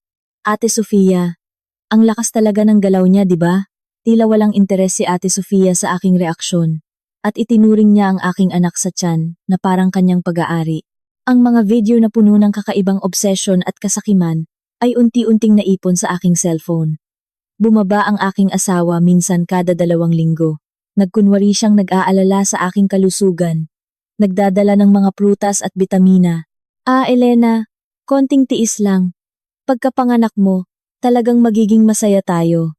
Ate Sofia, ang lakas talaga ng galaw niya, di ba? Tila walang interes si Ate Sofia sa aking reaksyon, at itinuring niya ang aking anak sa tiyan na parang kanyang pag-aari. Ang mga video na puno ng kakaibang obsession at kasakiman ay unti-unting naipon sa aking cellphone. Bumaba ang aking asawa minsan kada 2 linggo. Nagkunwari siyang nag-aalala sa aking kalusugan. Nagdadala ng mga prutas at bitamina. Elena, konting tiis lang. Pagkapanganak mo, talagang magiging masaya tayo.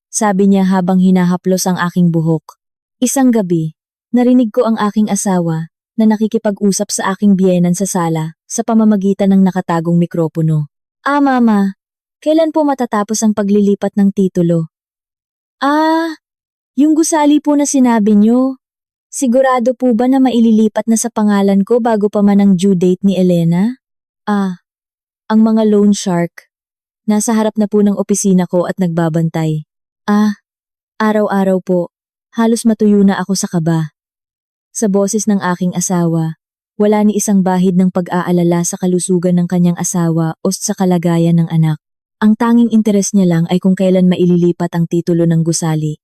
Sabi niya habang hinahaplos ang aking buhok. Isang gabi, narinig ko ang aking asawa na nakikipag-usap sa aking biyenan sa sala sa pamamagitan ng nakatagong mikropono. Mama. Kailan po matatapos ang paglilipat ng titulo? Yung gusali po na sinabi nyo. Sigurado po ba na maililipat na sa pangalan ko bago pa man ang due date ni Elena? Ang mga loan shark. Nasa harap na po ng opisina ko at nagbabantay. Araw-araw po. Halos matuyo na ako sa kaba. Sa boses ng aking asawa, wala ni isang bahid ng pag-aalala sa kalusugan ng kanyang asawa o sa kalagayan ng anak. Ang tanging interes niya lang ay kung kailan maililipat ang titulo ng gusali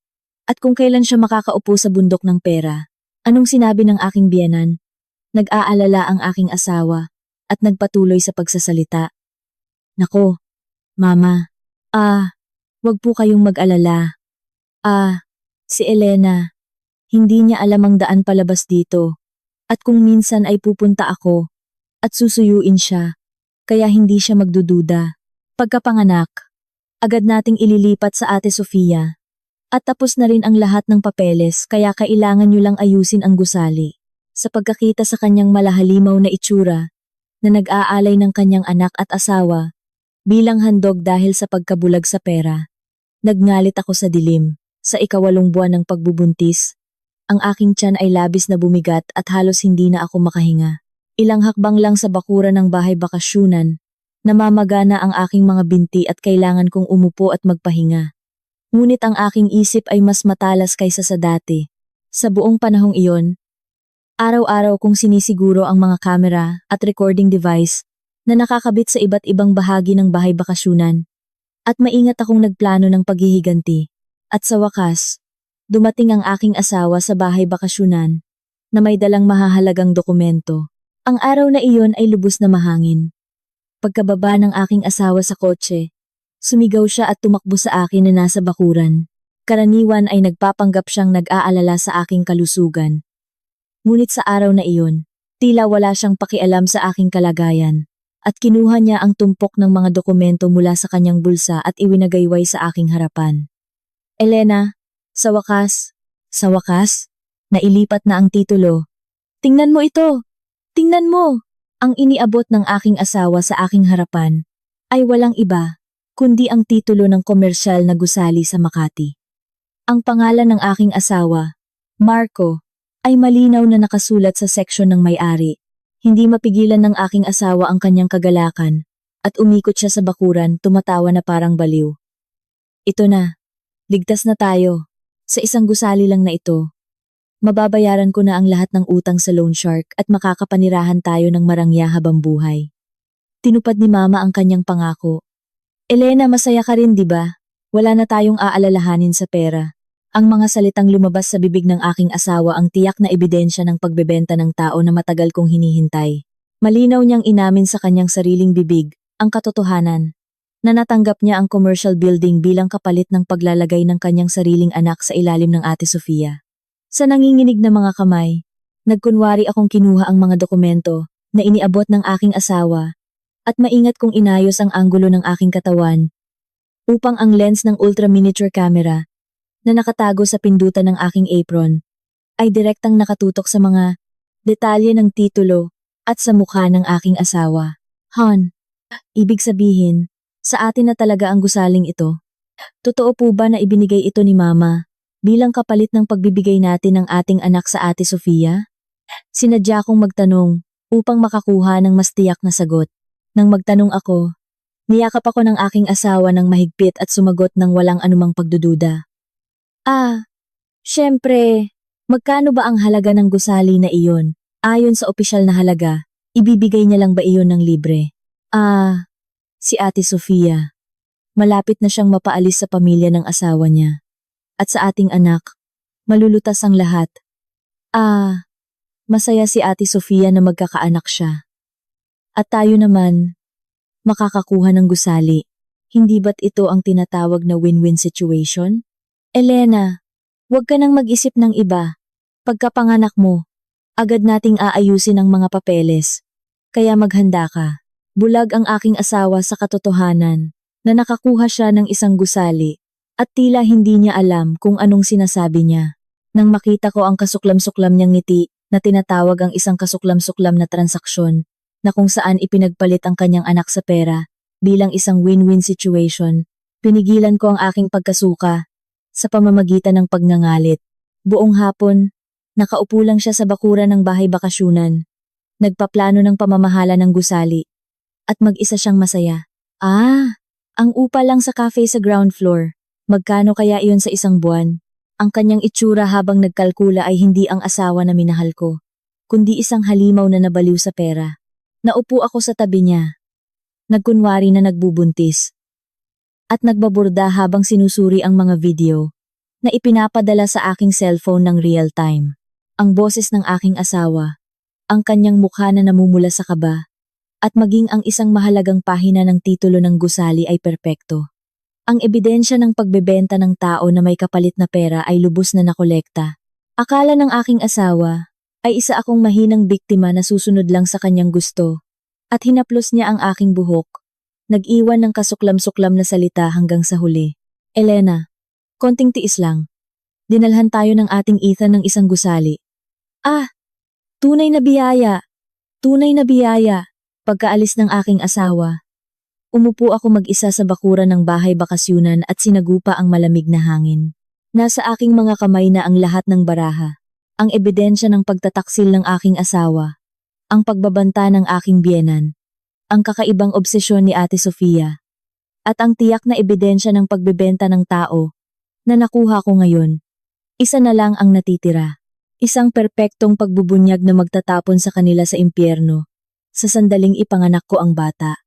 at kung kailan siya makakaupo sa bundok ng pera. Anong sinabi ng aking biyenan? Nag-aalala ang aking asawa at nagpatuloy sa pagsasalita. Nako, Mama, wag po kayong mag-alala. Si Elena, hindi niya alam ang daan palabas dito at kung minsan ay pupunta ako at susuyuin siya, kaya hindi siya magdududa. Pagkapanganak, Agad nating ililipat sa Ate Sofia. At tapos na rin ang lahat ng papeles kaya kailangan nyo lang ayusin ang gusali. Sa pagkakita sa kanyang malahalimaw na itsura, na nag-aalay ng kanyang anak at asawa, bilang handog dahil sa pagkabulag sa pera. Nagngalit ako sa dilim. Sa 8 buwan ng pagbubuntis, ang aking tiyan ay labis na bumigat at halos hindi na ako makahinga. Ilang hakbang lang sa bakuran ng bahay bakasyunan, namamagana ang aking mga binti at kailangan kong umupo at magpahinga. Ngunit ang aking isip ay mas matalas kaysa sa dati. Sa buong panahong iyon, araw-araw kong sinisiguro ang mga kamera at recording device na nakakabit sa iba't ibang bahagi ng bahay bakasyunan. At maingat akong nagplano ng paghihiganti. At sa wakas, dumating ang aking asawa sa bahay bakasyunan na may dalang mahahalagang dokumento. Ang araw na iyon ay lubos na mahangin. Pagkababa ng aking asawa sa kotse, sumigaw siya at tumakbo sa akin na nasa bakuran. Karaniwan ay nagpapanggap siyang nag-aalala sa aking kalusugan. Ngunit sa araw na iyon, tila wala siyang pakialam sa aking kalagayan. At kinuha niya ang tumpok ng mga dokumento mula sa kanyang bulsa at iwinagayway sa aking harapan. Elena, sa wakas, nailipat na ang titulo. Tingnan mo ito! Tingnan mo! Ang iniabot ng aking asawa sa aking harapan ay walang iba, kundi ang titulo ng komersyal na gusali sa Makati. Ang pangalan ng aking asawa, Marco, ay malinaw na nakasulat sa seksyon ng may-ari. Hindi mapigilan ng aking asawa ang kanyang kagalakan at umikot siya sa bakuran tumatawa na parang baliw. Ito na. Ligtas na tayo. Sa isang gusali lang na ito. Mababayaran ko na ang lahat ng utang sa loan shark at makakapanirahan tayo ng marangya habang buhay. Tinupad ni Mama ang kanyang pangako. Elena, masaya ka rin, di ba? Wala na tayong aalalahanin sa pera. Ang mga salitang lumabas sa bibig ng aking asawa ang tiyak na ebidensya ng pagbebenta ng tao na matagal kong hinihintay. Malinaw niyang inamin sa kanyang sariling bibig ang katotohanan na natanggap niya ang commercial building bilang kapalit ng paglalagay ng kanyang sariling anak sa ilalim ng Ate Sofia. Sa nanginginig na mga kamay, nagkunwari akong kinuha ang mga dokumento na iniabot ng aking asawa at maingat kong inayos ang anggulo ng aking katawan upang ang lens ng ultra-miniature camera na nakatago sa pindutan ng aking apron ay direktang nakatutok sa mga detalye ng titulo at sa mukha ng aking asawa. Han, ibig sabihin, sa atin na talaga ang gusaling ito. Totoo po ba na ibinigay ito ni Mama bilang kapalit ng pagbibigay natin ng ating anak sa Ate Sofia? Sinadya kong magtanong upang makakuha ng mas tiyak na sagot. Nang magtanong ako, niyakap ako ng aking asawa ng mahigpit at sumagot ng walang anumang pagdududa. Syempre, magkano ba ang halaga ng gusali na iyon? Ayon sa opisyal na halaga, ibibigay niya lang ba iyon ng libre? Si Ate Sofia. Malapit na siyang mapaalis sa pamilya ng asawa niya. At sa ating anak, malulutas ang lahat. Masaya si Ate Sofia na magkakaanak siya. At tayo naman, makakakuha ng gusali. Hindi ba't ito ang tinatawag na win-win situation? Elena, huwag ka nang mag-isip ng iba. Pagkapanganak mo, agad nating aayusin ang mga papeles. Kaya maghanda ka. Bulag ang aking asawa sa katotohanan na nakakuha siya ng isang gusali at tila hindi niya alam kung anong sinasabi niya. Nang makita ko ang kasuklam-suklam niyang ngiti na tinatawag ang isang kasuklam-suklam na transaksyon na kung saan ipinagpalit ang kanyang anak sa pera bilang isang win-win situation, pinigilan ko ang aking pagkasuka sa pamamagitan ng pagngangalit. Buong hapon, nakaupo lang siya sa bakuran ng bahay bakasyunan. Nagpaplano ng pamamahala ng gusali. At mag-isa siyang masaya. Ang upa lang sa cafe sa ground floor. Magkano kaya iyon sa isang buwan? Ang kanyang itsura habang nagkalkula ay hindi ang asawa na minahal ko, kundi isang halimaw na nabaliw sa pera. Naupo ako sa tabi niya. Nagkunwari na nagbubuntis. At nagbaburda habang sinusuri ang mga video na ipinapadala sa aking cellphone ng real time. Ang boses ng aking asawa, ang kanyang mukha na namumula sa kaba, at maging ang isang mahalagang pahina ng titulo ng gusali ay perpekto. Ang ebidensya ng pagbebenta ng tao na may kapalit na pera ay lubos na nakolekta. Akala ng aking asawa ay isa akong mahinang biktima na susunod lang sa kanyang gusto, at hinaplos niya ang aking buhok Nag-iwan ng kasuklam-suklam na salita hanggang sa huli. Elena, konting tiis lang. Dinalhan tayo ng ating Ethan ng isang gusali. Ah, tunay na biyaya. Tunay na biyaya. Pagkaalis ng aking asawa, umupo ako mag-isa sa bakuran ng bahay bakasyunan at sinagupa ang malamig na hangin. Nasa aking mga kamay na ang lahat ng baraha. Ang ebidensya ng pagtataksil ng aking asawa. Ang pagbabanta ng aking biyenan. Ang kakaibang obsesyon ni Ate Sofia. At ang tiyak na ebidensya ng pagbebenta ng tao na nakuha ko ngayon. Isa na lang ang natitira. Isang perpektong pagbubunyag na magtatapon sa kanila sa impyerno. Sa sandaling ipanganak ko ang bata.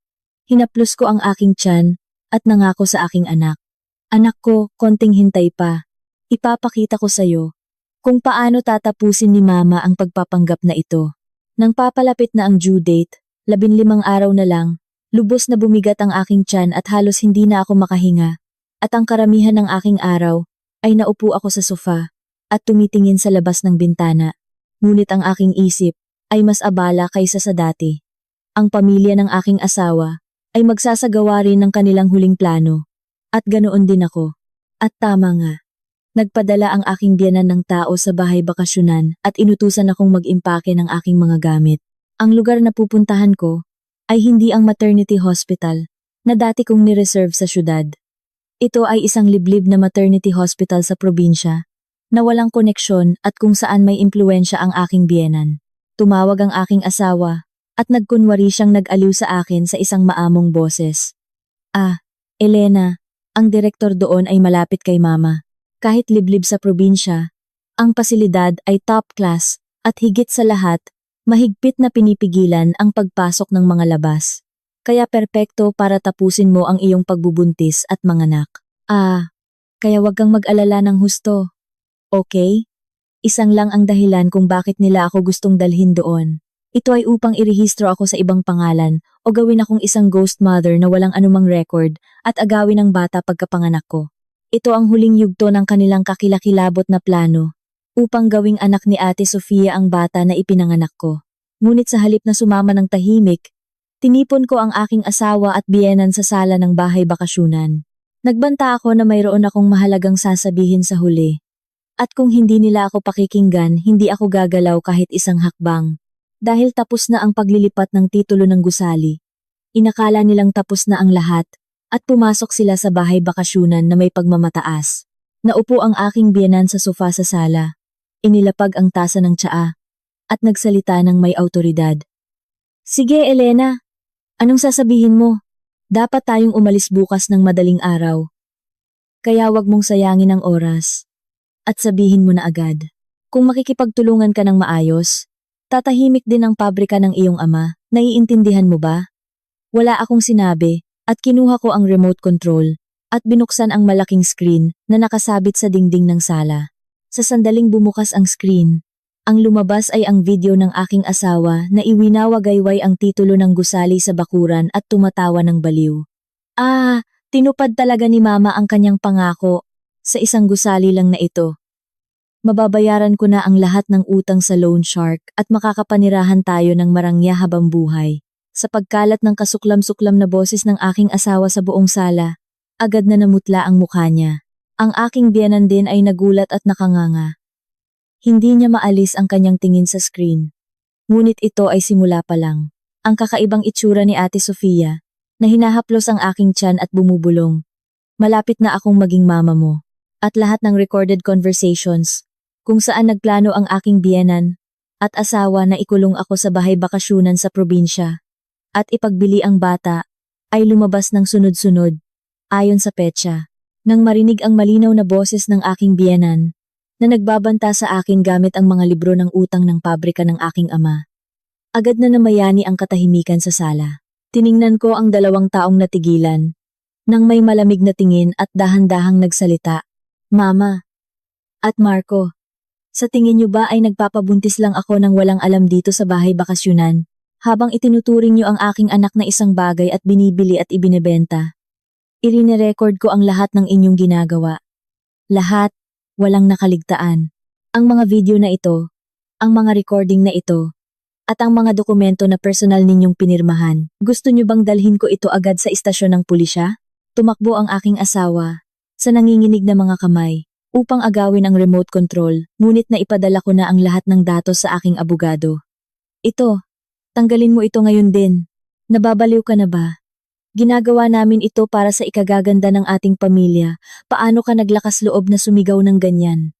Hinaplos ko ang aking tiyan at nangako sa aking anak. Anak ko, konting hintay pa. Ipapakita ko sa'yo kung paano tatapusin ni Mama ang pagpapanggap na ito. Nang papalapit na ang due date, 15 araw na lang, lubos na bumigat ang aking tiyan at halos hindi na ako makahinga. At ang karamihan ng aking araw ay naupo ako sa sofa at tumitingin sa labas ng bintana. Ngunit ang aking isip ay mas abala kaysa sa dati. Ang pamilya ng aking asawa ay magsasagawa rin ng kanilang huling plano. At ganoon din ako. At tama nga. Nagpadala ang aking biyenan ng tao sa bahay bakasyunan at inutusan akong mag-impake ng aking mga gamit. Ang lugar na pupuntahan ko ay hindi ang maternity hospital na dati kong nireserve sa syudad. Ito ay isang liblib na maternity hospital sa probinsya na walang koneksyon at kung saan may impluensya ang aking biyenan. Tumawag ang aking asawa at nagkunwari siyang nag-aliw sa akin sa isang maamong boses. Ah, Elena, ang direktor doon ay malapit kay Mama. Kahit liblib sa probinsya, ang pasilidad ay top class at higit sa lahat, mahigpit na pinipigilan ang pagpasok ng mga labas. Kaya perpekto para tapusin mo ang iyong pagbubuntis at manganak. Ah, kaya wag kang mag-alala ng husto. Okay? Isang lang ang dahilan kung bakit nila ako gustong dalhin doon. Ito ay upang irehistro ako sa ibang pangalan o gawin akong isang ghost mother na walang anumang record at agawin ang bata pagkapanganak ko. Ito ang huling yugto ng kanilang kakilakilabot na plano upang gawing anak ni Ate Sofia ang bata na ipinanganak ko. Ngunit sa halip na sumama ng tahimik, tinipon ko ang aking asawa at biyenan sa sala ng bahay bakasyunan. Nagbanta ako na mayroon akong mahalagang sasabihin sa huli. At kung hindi nila ako pakikinggan, hindi ako gagalaw kahit isang hakbang. Dahil tapos na ang paglilipat ng titulo ng gusali. Inakala nilang tapos na ang lahat, at pumasok sila sa bahay bakasyunan na may pagmamataas. Naupo ang aking biyenan sa sofa sa sala. Inilapag ang tasa ng tsaa, at nagsalita ng may awtoridad. Sige, Elena. Anong sasabihin mo? Dapat tayong umalis bukas ng madaling araw. Kaya wag mong sayangin ang oras. At sabihin mo na agad. Kung makikipagtulungan ka ng maayos, tatahimik din ang pabrika ng iyong ama, naiintindihan mo ba? Wala akong sinabi, at kinuha ko ang remote control, at binuksan ang malaking screen na nakasabit sa dingding ng sala. Sa sandaling bumukas ang screen, ang lumabas ay ang video ng aking asawa na iwinawagayway ang titulo ng gusali sa bakuran at tumatawa ng baliw. Ah, tinupad talaga ni Mama ang kanyang pangako, sa isang gusali lang na ito. Mababayaran ko na ang lahat ng utang sa loan shark at makakapanirahan tayo ng marangya habang buhay. Sa pagkalat ng kasuklam-suklam na boses ng aking asawa sa buong sala, agad na namutla ang mukha niya. Ang aking biyenan din ay nagulat at nakanganga. Hindi niya maalis ang kanyang tingin sa screen. Ngunit ito ay simula pa lang. Ang kakaibang itsura ni Ate Sofia, na hinahaplos ang aking tiyan at bumubulong. Malapit na akong maging mama mo. At lahat ng recorded conversations, kung saan nagplano ang aking biyenan at asawa na ikulong ako sa bahay bakasyunan sa probinsya at ipagbili ang bata, ay lumabas ng sunod-sunod, ayon sa petsa. Nang marinig ang malinaw na boses ng aking biyenan, na nagbabanta sa akin gamit ang mga libro ng utang ng pabrika ng aking ama. Agad na namayani ang katahimikan sa sala. Tiningnan ko ang 2 taong natigilan, nang may malamig na tingin at dahan-dahang nagsalita. Mama. At Marco. Sa tingin niyo ba ay nagpapabuntis lang ako nang walang alam dito sa bahay bakasyunan, habang itinuturing niyo ang aking anak na isang bagay at binibili at ibinebenta? Irine-record ko ang lahat ng inyong ginagawa. Lahat, walang nakaligtaan. Ang mga video na ito, ang mga recording na ito, at ang mga dokumento na personal ninyong pinirmahan. Gusto niyo bang dalhin ko ito agad sa istasyon ng pulisya? Tumakbo ang aking asawa sa nanginginig na mga kamay upang agawin ang remote control, ngunit naipadala ko na ang lahat ng datos sa aking abogado. Ito, tanggalin mo ito ngayon din. Nababaliw ka na ba? Ginagawa namin ito para sa ikagaganda ng ating pamilya. Paano ka naglakas loob na sumigaw ng ganyan?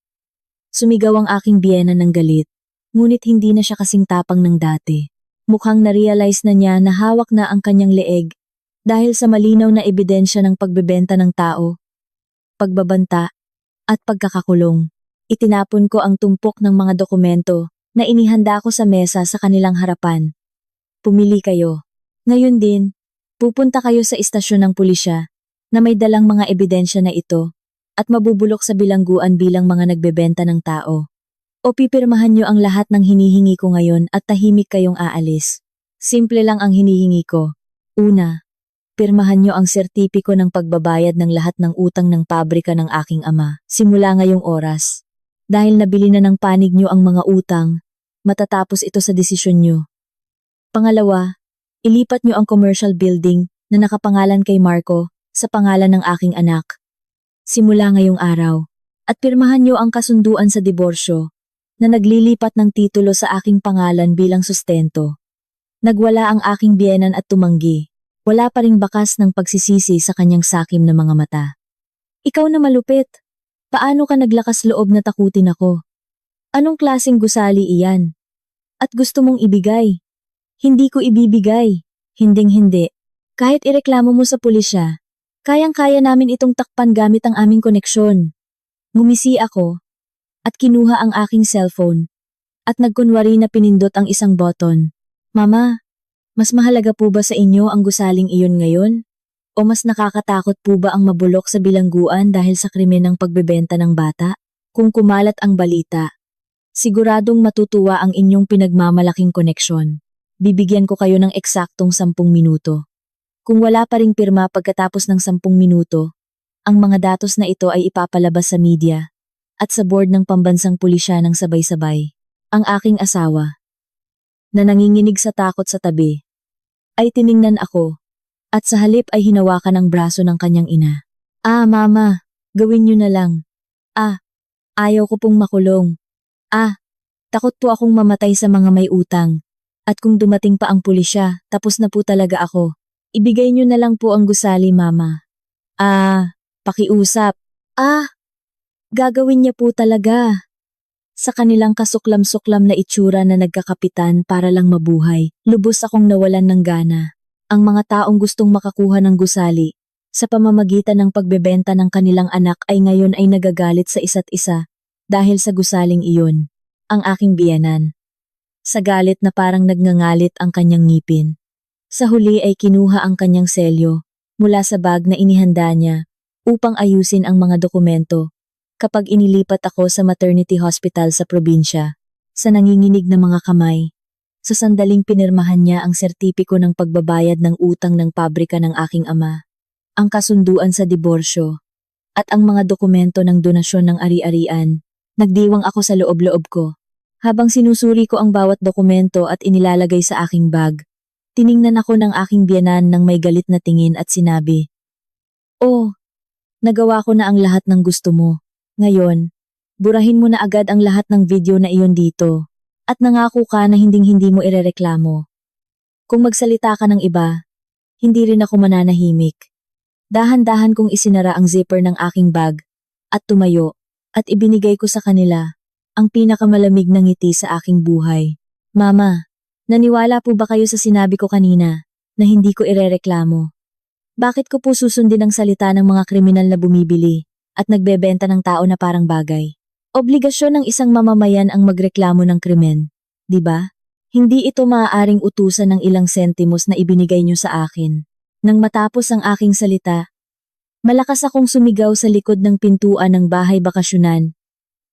Sumigaw ang aking biyena ng galit. Ngunit hindi na siya kasing tapang ng dati. Mukhang na-realize na niya na hawak na ang kanyang leeg dahil sa malinaw na ebidensya ng pagbebenta ng tao, pagbabanta, at pagkakakulong. Itinapon ko ang tumpok ng mga dokumento na inihanda ko sa mesa sa kanilang harapan. Pumili kayo. Ngayon din, pupunta kayo sa istasyon ng pulisya na may dalang mga ebidensya na ito at mabubulok sa bilangguan bilang mga nagbebenta ng tao. O pipirmahan niyo ang lahat ng hinihingi ko ngayon at tahimik kayong aalis. Simple lang ang hinihingi ko. Una, pirmahan niyo ang sertipiko ng pagbabayad ng lahat ng utang ng pabrika ng aking ama simula ngayong oras. Dahil nabili na ng panig niyo ang mga utang, matatapos ito sa desisyon niyo. Pangalawa, ilipat niyo ang commercial building na nakapangalan kay Marco sa pangalan ng aking anak. Simula ngayong araw, at pirmahan niyo ang kasunduan sa diborsyo na naglilipat ng titulo sa aking pangalan bilang sustento. Nagwala ang aking biyenan at tumanggi. Wala pa ring bakas ng pagsisisi sa kanyang sakim na mga mata. Ikaw na malupit. Paano ka naglakas loob na takutin ako? Anong klaseng gusali iyan? At gusto mong ibigay? Hindi ko ibibigay. Hinding-hindi. Kahit ireklamo mo sa pulisya, kayang-kaya namin itong takpan gamit ang aming koneksyon. Ngumisi ako at kinuha ang aking cellphone at nagkunwari na pinindot ang isang button. Mama, mas mahalaga po ba sa inyo ang gusaling iyon ngayon? O mas nakakatakot po ba ang mabulok sa bilangguan dahil sa krimen ng pagbebenta ng bata? Kung kumalat ang balita, siguradong matutuwa ang inyong pinagmamalaking koneksyon. Bibigyan ko kayo ng eksaktong 10 minuto. Kung wala pa ring pirma pagkatapos ng 10 minuto, ang mga datos na ito ay ipapalabas sa media at sa board ng pambansang pulisya ng sabay-sabay. Ang aking asawa, na nanginginig sa takot sa tabi, ay tiningnan ako at sa halip ay hinawakan ang braso ng kanyang ina. Mama, gawin niyo na lang. Ayaw ko pong makulong. Takot po akong mamatay sa mga may utang. At kung dumating pa ang pulisya, tapos na po talaga ako. Ibigay niyo na lang po ang gusali, Mama. Pakiusap. Gagawin niya po talaga. Sa kanilang kasuklam-suklam na itsura na nagkakapitan para lang mabuhay, lubos akong nawalan ng gana. Ang mga taong gustong makakuha ng gusali sa pamamagitan ng pagbebenta ng kanilang anak ay ngayon ay nagagalit sa isa't isa dahil sa gusaling iyon. Ang aking biyenan. Sa galit na parang nagngangalit ang kanyang ngipin. Sa huli ay kinuha ang kanyang selyo mula sa bag na inihanda niya upang ayusin ang mga dokumento. Kapag inilipat ako sa maternity hospital sa probinsya, sa nanginginig na mga kamay, sa sandaling pinirmahan niya ang sertipiko ng pagbabayad ng utang ng pabrika ng aking ama, ang kasunduan sa diborsyo, at ang mga dokumento ng donasyon ng ari-arian, nagdiwang ako sa loob-loob ko. Habang sinusuri ko ang bawat dokumento at inilalagay sa aking bag, tiningnan ako ng aking biyenan ng may galit na tingin at sinabi, nagawa ko na ang lahat ng gusto mo. Ngayon, burahin mo na agad ang lahat ng video na iyon dito at nangako ka na hinding-hindi mo irereklamo. Kung magsalita ka ng iba, hindi rin ako mananahimik. Dahan-dahan kong isinara ang zipper ng aking bag at tumayo at ibinigay ko sa kanila ang pinakamalamig na ngiti sa aking buhay. Mama, naniwala po ba kayo sa sinabi ko kanina na hindi ko irereklamo? Bakit ko po susundin ang salita ng mga kriminal na bumibili at nagbebenta ng tao na parang bagay? Obligasyon ng isang mamamayan ang magreklamo ng krimen, di ba? Hindi ito maaaring utusan ng ilang sentimos na ibinigay niyo sa akin. Nang matapos ang aking salita, malakas akong sumigaw sa likod ng pintuan ng bahay bakasyonan.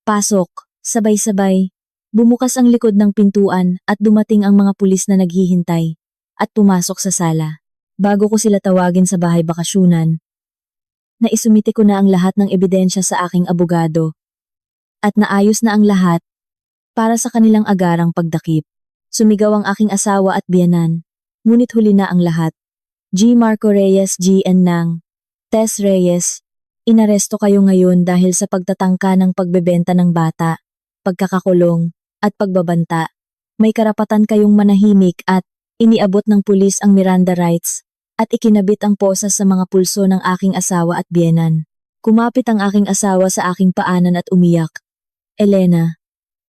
Pasok, sabay-sabay. Bumukas ang likod ng pintuan at dumating ang mga pulis na naghihintay at pumasok sa sala. Bago ko sila tawagin sa bahay bakasyonan, naisumite ko na ang lahat ng ebidensya sa aking abogado at naayos na ang lahat para sa kanilang agarang pagdakip. Sumigaw ang aking asawa at biyanan. Ngunit huli na ang lahat. G. Marco Reyes GN Nang. Tess Reyes, inaresto kayo ngayon dahil sa pagtatangka ng pagbebenta ng bata, pagkakakulong, at pagbabanta. May karapatan kayong manahimik at iniabot ng pulis ang Miranda rights at ikinabit ang posas sa mga pulso ng aking asawa at biyenan. Kumapit ang aking asawa sa aking paanan at umiyak. Elena,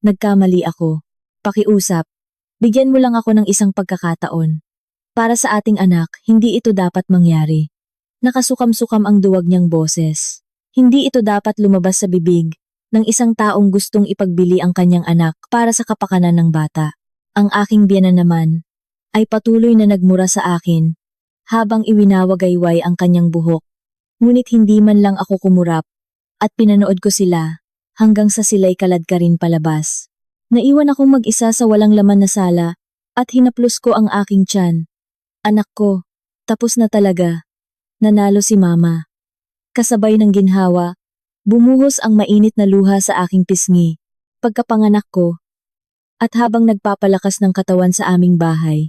nagkamali ako. Pakiusap. Bigyan mo lang ako ng isang pagkakataon. Para sa ating anak, hindi ito dapat mangyari. Nakasukam-sukam ang duwag niyang boses. Hindi ito dapat lumabas sa bibig ng isang taong gustong ipagbili ang kanyang anak para sa kapakanan ng bata. Ang aking biyenan naman ay patuloy na nagmura sa akin habang iwinawagayway ang kanyang buhok. Ngunit hindi man lang ako kumurap at pinanood ko sila hanggang sa sila'y kaladkarin palabas. Naiwan akong mag-isa sa walang laman na sala at hinaplos ko ang aking tiyan. Anak ko, tapos na talaga. Nanalo si mama. Kasabay ng ginhawa, bumuhos ang mainit na luha sa aking pisngi, pagkapanganak ko, at habang nagpapalakas ng katawan sa aming bahay.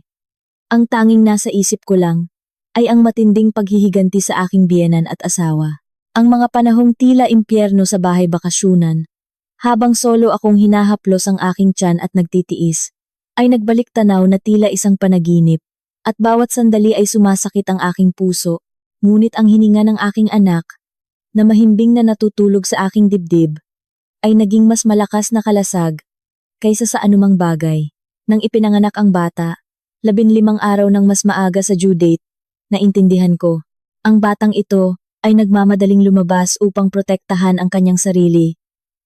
Ang tanging nasa isip ko lang, ay ang matinding paghihiganti sa aking biyenan at asawa. Ang mga panahong tila impyerno sa bahay bakasyunan, habang solo akong hinahaplos ang aking tiyan at nagtitiis, ay nagbalik tanaw na tila isang panaginip, at bawat sandali ay sumasakit ang aking puso. Ngunit ang hininga ng aking anak, na mahimbing na natutulog sa aking dibdib, ay naging mas malakas na kalasag kaysa sa anumang bagay. Nang ipinanganak ang bata, 15 araw nang mas maaga sa due date, naintindihan ko, ang batang ito ay nagmamadaling lumabas upang protektahan ang kanyang sarili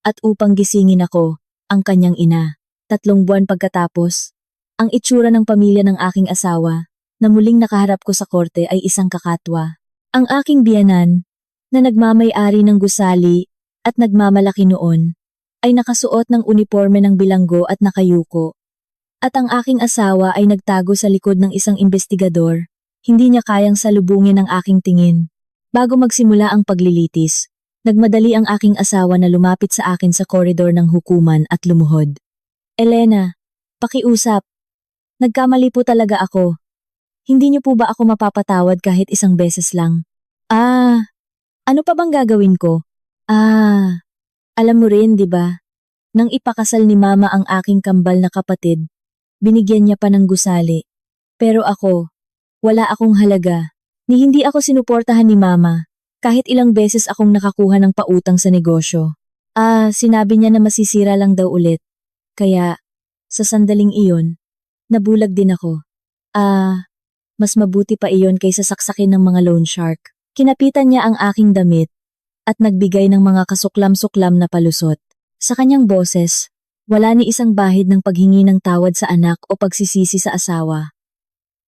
at upang gisingin ako, ang kanyang ina. 3 buwan pagkatapos, ang itsura ng pamilya ng aking asawa na muling nakaharap ko sa korte ay isang kakatwa. Ang aking biyenan, na nagmamay-ari ng gusali at nagmamalaki noon, ay nakasuot ng uniforme ng bilanggo at nakayuko. At ang aking asawa ay nagtago sa likod ng isang investigador, hindi niya kayang salubungin ang aking tingin. Bago magsimula ang paglilitis, nagmadali ang aking asawa na lumapit sa akin sa koridor ng hukuman at lumuhod. Elena, pakiusap. Nagkamali po talaga ako. Hindi niyo po ba ako mapapatawad kahit isang beses lang? Ano pa bang gagawin ko? Alam mo rin, di ba? Nang ipakasal ni mama ang aking kambal na kapatid, binigyan niya pa ng gusali. Pero ako, wala akong halaga. Ni hindi ako sinuportahan ni mama, kahit ilang beses akong nakakuha ng pautang sa negosyo. Sinabi niya na masisira lang daw ulit. Kaya, sa sandaling iyon, nabulag din ako. Mas mabuti pa iyon kaysa saksakin ng mga loan shark. Kinapitan niya ang aking damit at nagbigay ng mga kasuklam-suklam na palusot. Sa kanyang boses, wala ni isang bahid ng paghingi ng tawad sa anak o pagsisisi sa asawa.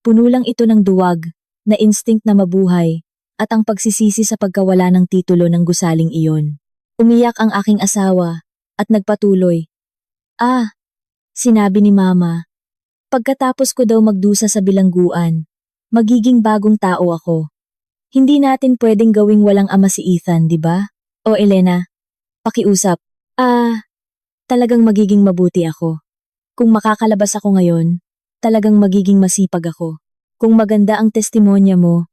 Puno lang ito ng duwag, na instinct na mabuhay, at ang pagsisisi sa pagkawala ng titulo ng gusaling iyon. Umiyak ang aking asawa at nagpatuloy. Sinabi ni mama, pagkatapos ko daw magdusa sa bilangguan, magiging bagong tao ako. Hindi natin pwedeng gawing walang ama si Ethan, di ba? O Elena, pakiusap. Talagang magiging mabuti ako. Kung makakalabas ako ngayon, talagang magiging masipag ako. Kung maganda ang testimonya mo,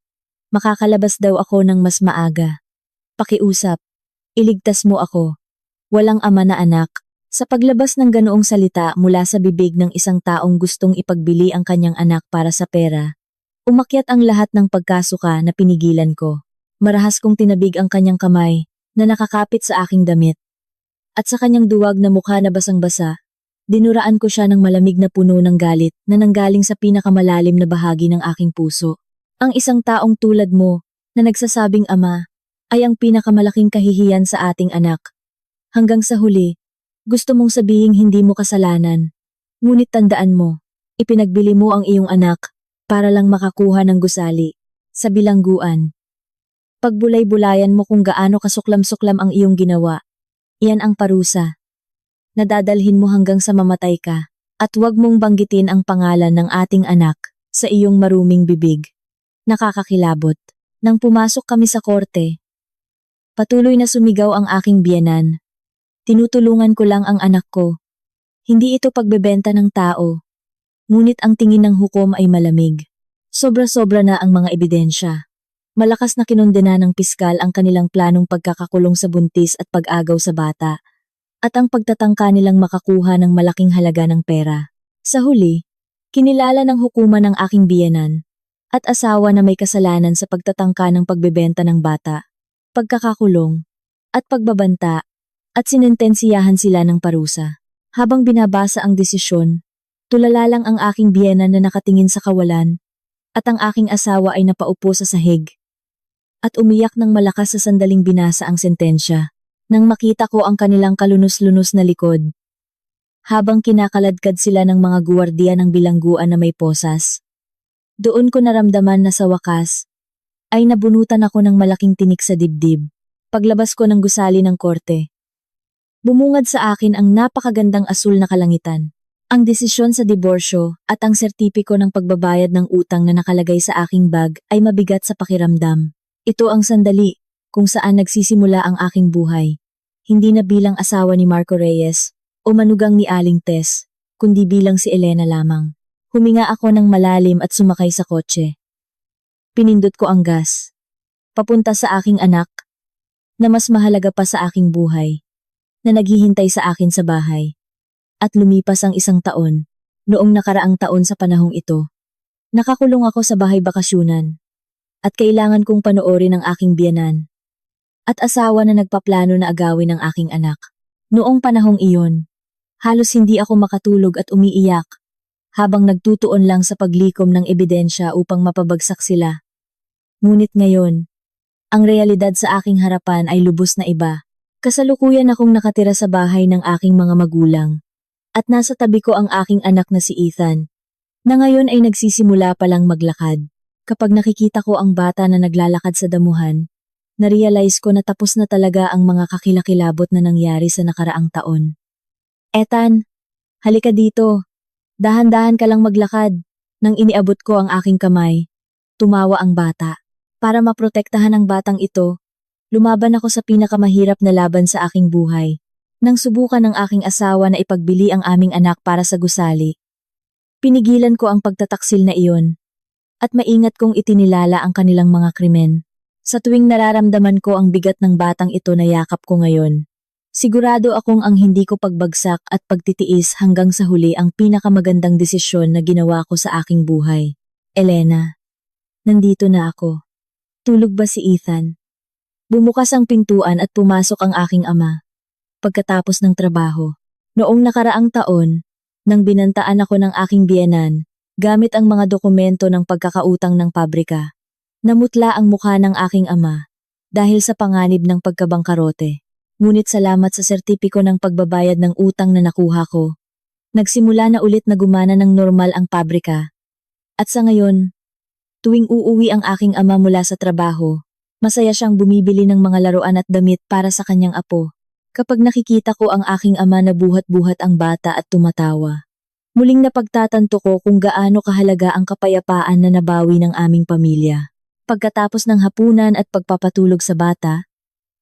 makakalabas daw ako ng mas maaga. Pakiusap. Iligtas mo ako. Walang ama na anak. Sa paglabas ng ganoong salita mula sa bibig ng isang taong gustong ipagbili ang kanyang anak para sa pera, umakyat ang lahat ng pagkasuka na pinigilan ko. Marahas kong tinabig ang kanyang kamay na nakakapit sa aking damit. At sa kanyang duwag na mukha na basang-basa, dinuraan ko siya ng malamig na puno ng galit na nanggaling sa pinakamalalim na bahagi ng aking puso. Ang isang taong tulad mo na nagsasabing ama ay ang pinakamalaking kahihiyan sa ating anak. Hanggang sa huli, gusto mong sabihing hindi mo kasalanan. Ngunit tandaan mo, ipinagbili mo ang iyong anak para lang makakuha ng gusali sa bilangguan. Pagbulay-bulayan mo kung gaano kasuklam-suklam ang iyong ginawa. Iyan ang parusa. Nadadalhin mo hanggang sa mamatay ka at huwag mong banggitin ang pangalan ng ating anak sa iyong maruming bibig. Nakakakilabot. Nang pumasok kami sa korte, patuloy na sumigaw ang aking biyenan. Tinutulungan ko lang ang anak ko. Hindi ito pagbebenta ng tao. Ngunit ang tingin ng hukom ay malamig. Sobra-sobra na ang mga ebidensya. Malakas na kinondena ng piskal ang kanilang planong pagkakakulong sa buntis at pag-agaw sa bata, at ang pagtatangka nilang makakuha ng malaking halaga ng pera. Sa huli, kinilala ng hukuman ng aking biyenan at asawa na may kasalanan sa pagtatangka ng pagbebenta ng bata, pagkakakulong, at pagbabanta, at sinentensiyahan sila ng parusa. Habang binabasa ang desisyon, tulala lang ang aking biyenan na nakatingin sa kawalan, at ang aking asawa ay napaupo sa sahig. At umiyak ng malakas sa sandaling binasa ang sentensya, nang makita ko ang kanilang kalunos-lunos na likod. Habang kinakaladkad sila ng mga guwardiya ng bilangguan na may posas. Doon ko naramdaman na sa wakas, ay nabunutan ako ng malaking tinik sa dibdib. Paglabas ko ng gusali ng korte, bumungad sa akin ang napakagandang asul na kalangitan. Ang desisyon sa diborsyo at ang sertipiko ng pagbabayad ng utang na nakalagay sa aking bag ay mabigat sa pakiramdam. Ito ang sandali kung saan nagsisimula ang aking buhay. Hindi na bilang asawa ni Marco Reyes o manugang ni Aling Tess, kundi bilang si Elena lamang. Huminga ako ng malalim at sumakay sa kotse. Pinindot ko ang gas. Papunta sa aking anak, na mas mahalaga pa sa aking buhay, na naghihintay sa akin sa bahay. At lumipas ang 1 taon, noong nakaraang taon sa panahong ito. Nakakulong ako sa bahay bakasyunan. At kailangan kong panoorin ang aking biyenan. At asawa na nagpaplano na agawin ang aking anak. Noong panahong iyon, halos hindi ako makatulog at umiiyak, habang nagtutuon lang sa paglikom ng ebidensya upang mapabagsak sila. Ngunit ngayon, ang realidad sa aking harapan ay lubos na iba. Kasalukuyan akong nakatira sa bahay ng aking mga magulang. At nasa tabi ko ang aking anak na si Ethan, na ngayon ay nagsisimula palang maglakad. Kapag nakikita ko ang bata na naglalakad sa damuhan, narealize ko na tapos na talaga ang mga kakilakilabot na nangyari sa nakaraang taon. Ethan, halika dito. Dahan-dahan ka lang maglakad. Nang iniabot ko ang aking kamay, tumawa ang bata. Para maprotektahan ang batang ito, lumaban ako sa pinakamahirap na laban sa aking buhay. Nang subukan ng aking asawa na ipagbili ang aming anak para sa gusali, pinigilan ko ang pagtataksil na iyon. At maingat kong itinilala ang kanilang mga krimen. Sa tuwing nararamdaman ko ang bigat ng batang ito na yakap ko ngayon, sigurado akong ang hindi ko pagbagsak at pagtitiis hanggang sa huli ang pinakamagandang desisyon na ginawa ko sa aking buhay. Elena, nandito na ako. Tulog ba si Ethan? Bumukas ang pintuan at pumasok ang aking ama. Pagkatapos ng trabaho, noong nakaraang taon, nang binantaan ako ng aking biyenan, gamit ang mga dokumento ng pagkakautang ng pabrika, namutla ang mukha ng aking ama dahil sa panganib ng pagkabangkarote. Ngunit salamat sa sertipiko ng pagbabayad ng utang na nakuha ko, nagsimula na ulit na gumana ng normal ang pabrika. At sa ngayon, tuwing uuwi ang aking ama mula sa trabaho, masaya siyang bumibili ng mga laruan at damit para sa kanyang apo. Kapag nakikita ko ang aking ama na buhat-buhat ang bata at tumatawa, muling napagtatanto ko kung gaano kahalaga ang kapayapaan na nabawi ng aming pamilya. Pagkatapos ng hapunan at pagpapatulog sa bata,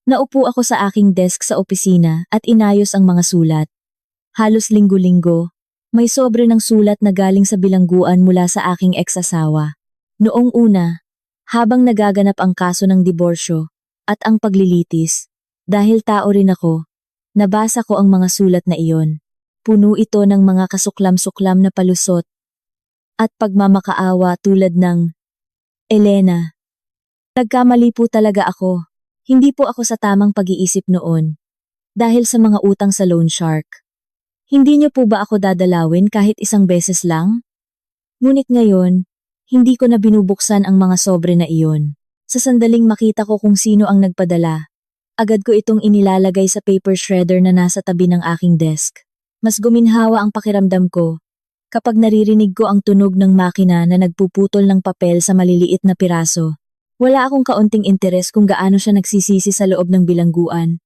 naupo ako sa aking desk sa opisina at inayos ang mga sulat. Halos linggo-linggo, may sobre ng sulat na galing sa bilangguan mula sa aking ex-asawa. Noong una, habang nagaganap ang kaso ng diborsyo at ang paglilitis, dahil tao rin ako, nabasa ko ang mga sulat na iyon. Puno ito ng mga kasuklam-suklam na palusot at pagmamakaawa tulad ng, Elena, nagkamali po talaga ako. Hindi po ako sa tamang pag-iisip noon. Dahil sa mga utang sa loan shark. Hindi niyo po ba ako dadalawin kahit 1 beses lang? Ngunit ngayon, hindi ko na binubuksan ang mga sobre na iyon. Sa sandaling makita ko kung sino ang nagpadala, agad ko itong inilalagay sa paper shredder na nasa tabi ng aking desk. Mas guminhawa ang pakiramdam ko kapag naririnig ko ang tunog ng makina na nagpuputol ng papel sa maliliit na piraso. Wala akong kaunting interes kung gaano siya nagsisisi sa loob ng bilangguan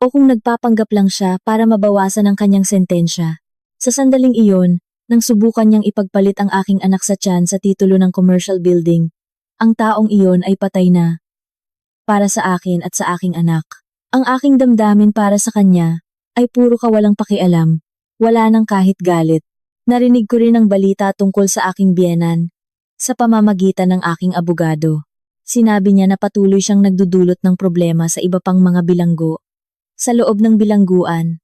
o kung nagpapanggap lang siya para mabawasan ang kanyang sentensya. Sa sandaling iyon, nang subukan niyang ipagpalit ang aking anak sa tiyan sa titulo ng commercial building, ang taong iyon ay patay na. Para sa akin at sa aking anak, ang aking damdamin para sa kanya ay puro kawalang pakialam. Wala nang kahit galit. Narinig ko rin ang balita tungkol sa aking biyenan sa pamamagitan ng aking abogado. Sinabi niya na patuloy siyang nagdudulot ng problema sa iba pang mga bilanggo sa loob ng bilangguan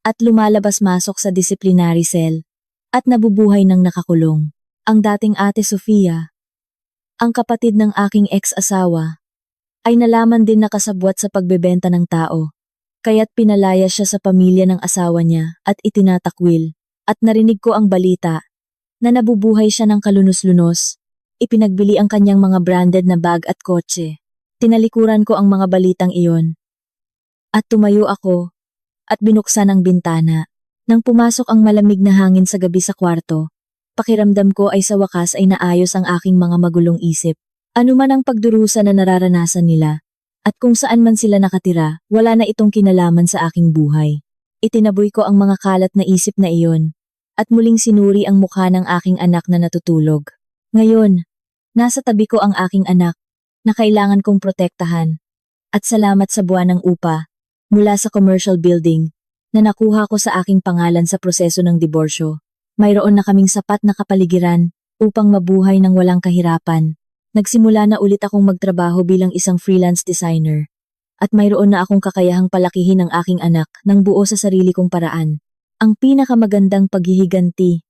at lumalabas-masok sa disciplinary cell at nabubuhay ng nakakulong. Ang dating ate Sofia, ang kapatid ng aking ex-asawa, ay nalaman din na kasabwat sa pagbebenta ng tao. Kaya't pinalaya siya sa pamilya ng asawa niya at itinatakwil. At narinig ko ang balita na nabubuhay siya ng kalunos-lunos. Ipinagbili ang kanyang mga branded na bag at kotse. Tinalikuran ko ang mga balitang iyon. At tumayo ako at binuksan ang bintana. Nang pumasok ang malamig na hangin sa gabi sa kwarto, pakiramdam ko ay sa wakas ay naayos ang aking mga magulong isip. Ano man ang pagdurusa na nararanasan nila, at kung saan man sila nakatira, wala na itong kinalaman sa aking buhay. Itinaboy ko ang mga kalat na isip na iyon, at muling sinuri ang mukha ng aking anak na natutulog. Ngayon, nasa tabi ko ang aking anak, na kailangan kong protektahan. At salamat sa buwan ng upa, mula sa commercial building, na nakuha ko sa aking pangalan sa proseso ng diborsyo. Mayroon na kaming sapat na kapaligiran, upang mabuhay ng walang kahirapan. Nagsimula na ulit akong magtrabaho bilang isang freelance designer. At mayroon na akong kakayahang palakihin ang aking anak ng buo sa sarili kong paraan. Ang pinakamagandang paghihiganti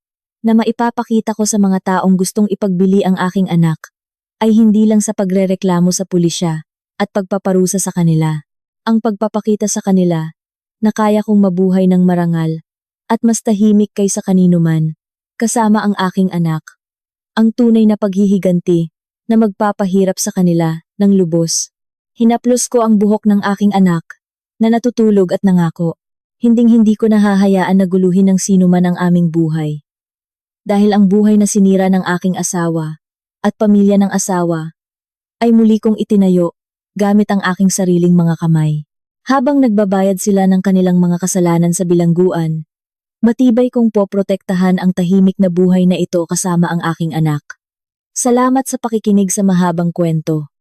na maipapakita ko sa mga taong gustong ipagbili ang aking anak ay hindi lang sa pagrereklamo sa pulisya at pagpaparusa sa kanila. Ang pagpapakita sa kanila na kaya kong mabuhay ng marangal at mas tahimik kaysa kanino man, kasama ang aking anak. Ang tunay na paghihiganti na magpapahirap sa kanila ng lubos. Hinaplos ko ang buhok ng aking anak na natutulog at nangako. Hinding-hindi ko nahahayaan na guluhin ng sino man ang aming buhay. Dahil ang buhay na sinira ng aking asawa at pamilya ng asawa ay muli kong itinayo gamit ang aking sariling mga kamay. Habang nagbabayad sila ng kanilang mga kasalanan sa bilangguan, matibay kong poprotektahan ang tahimik na buhay na ito kasama ang aking anak. Salamat sa pakikinig sa mahabang kwento.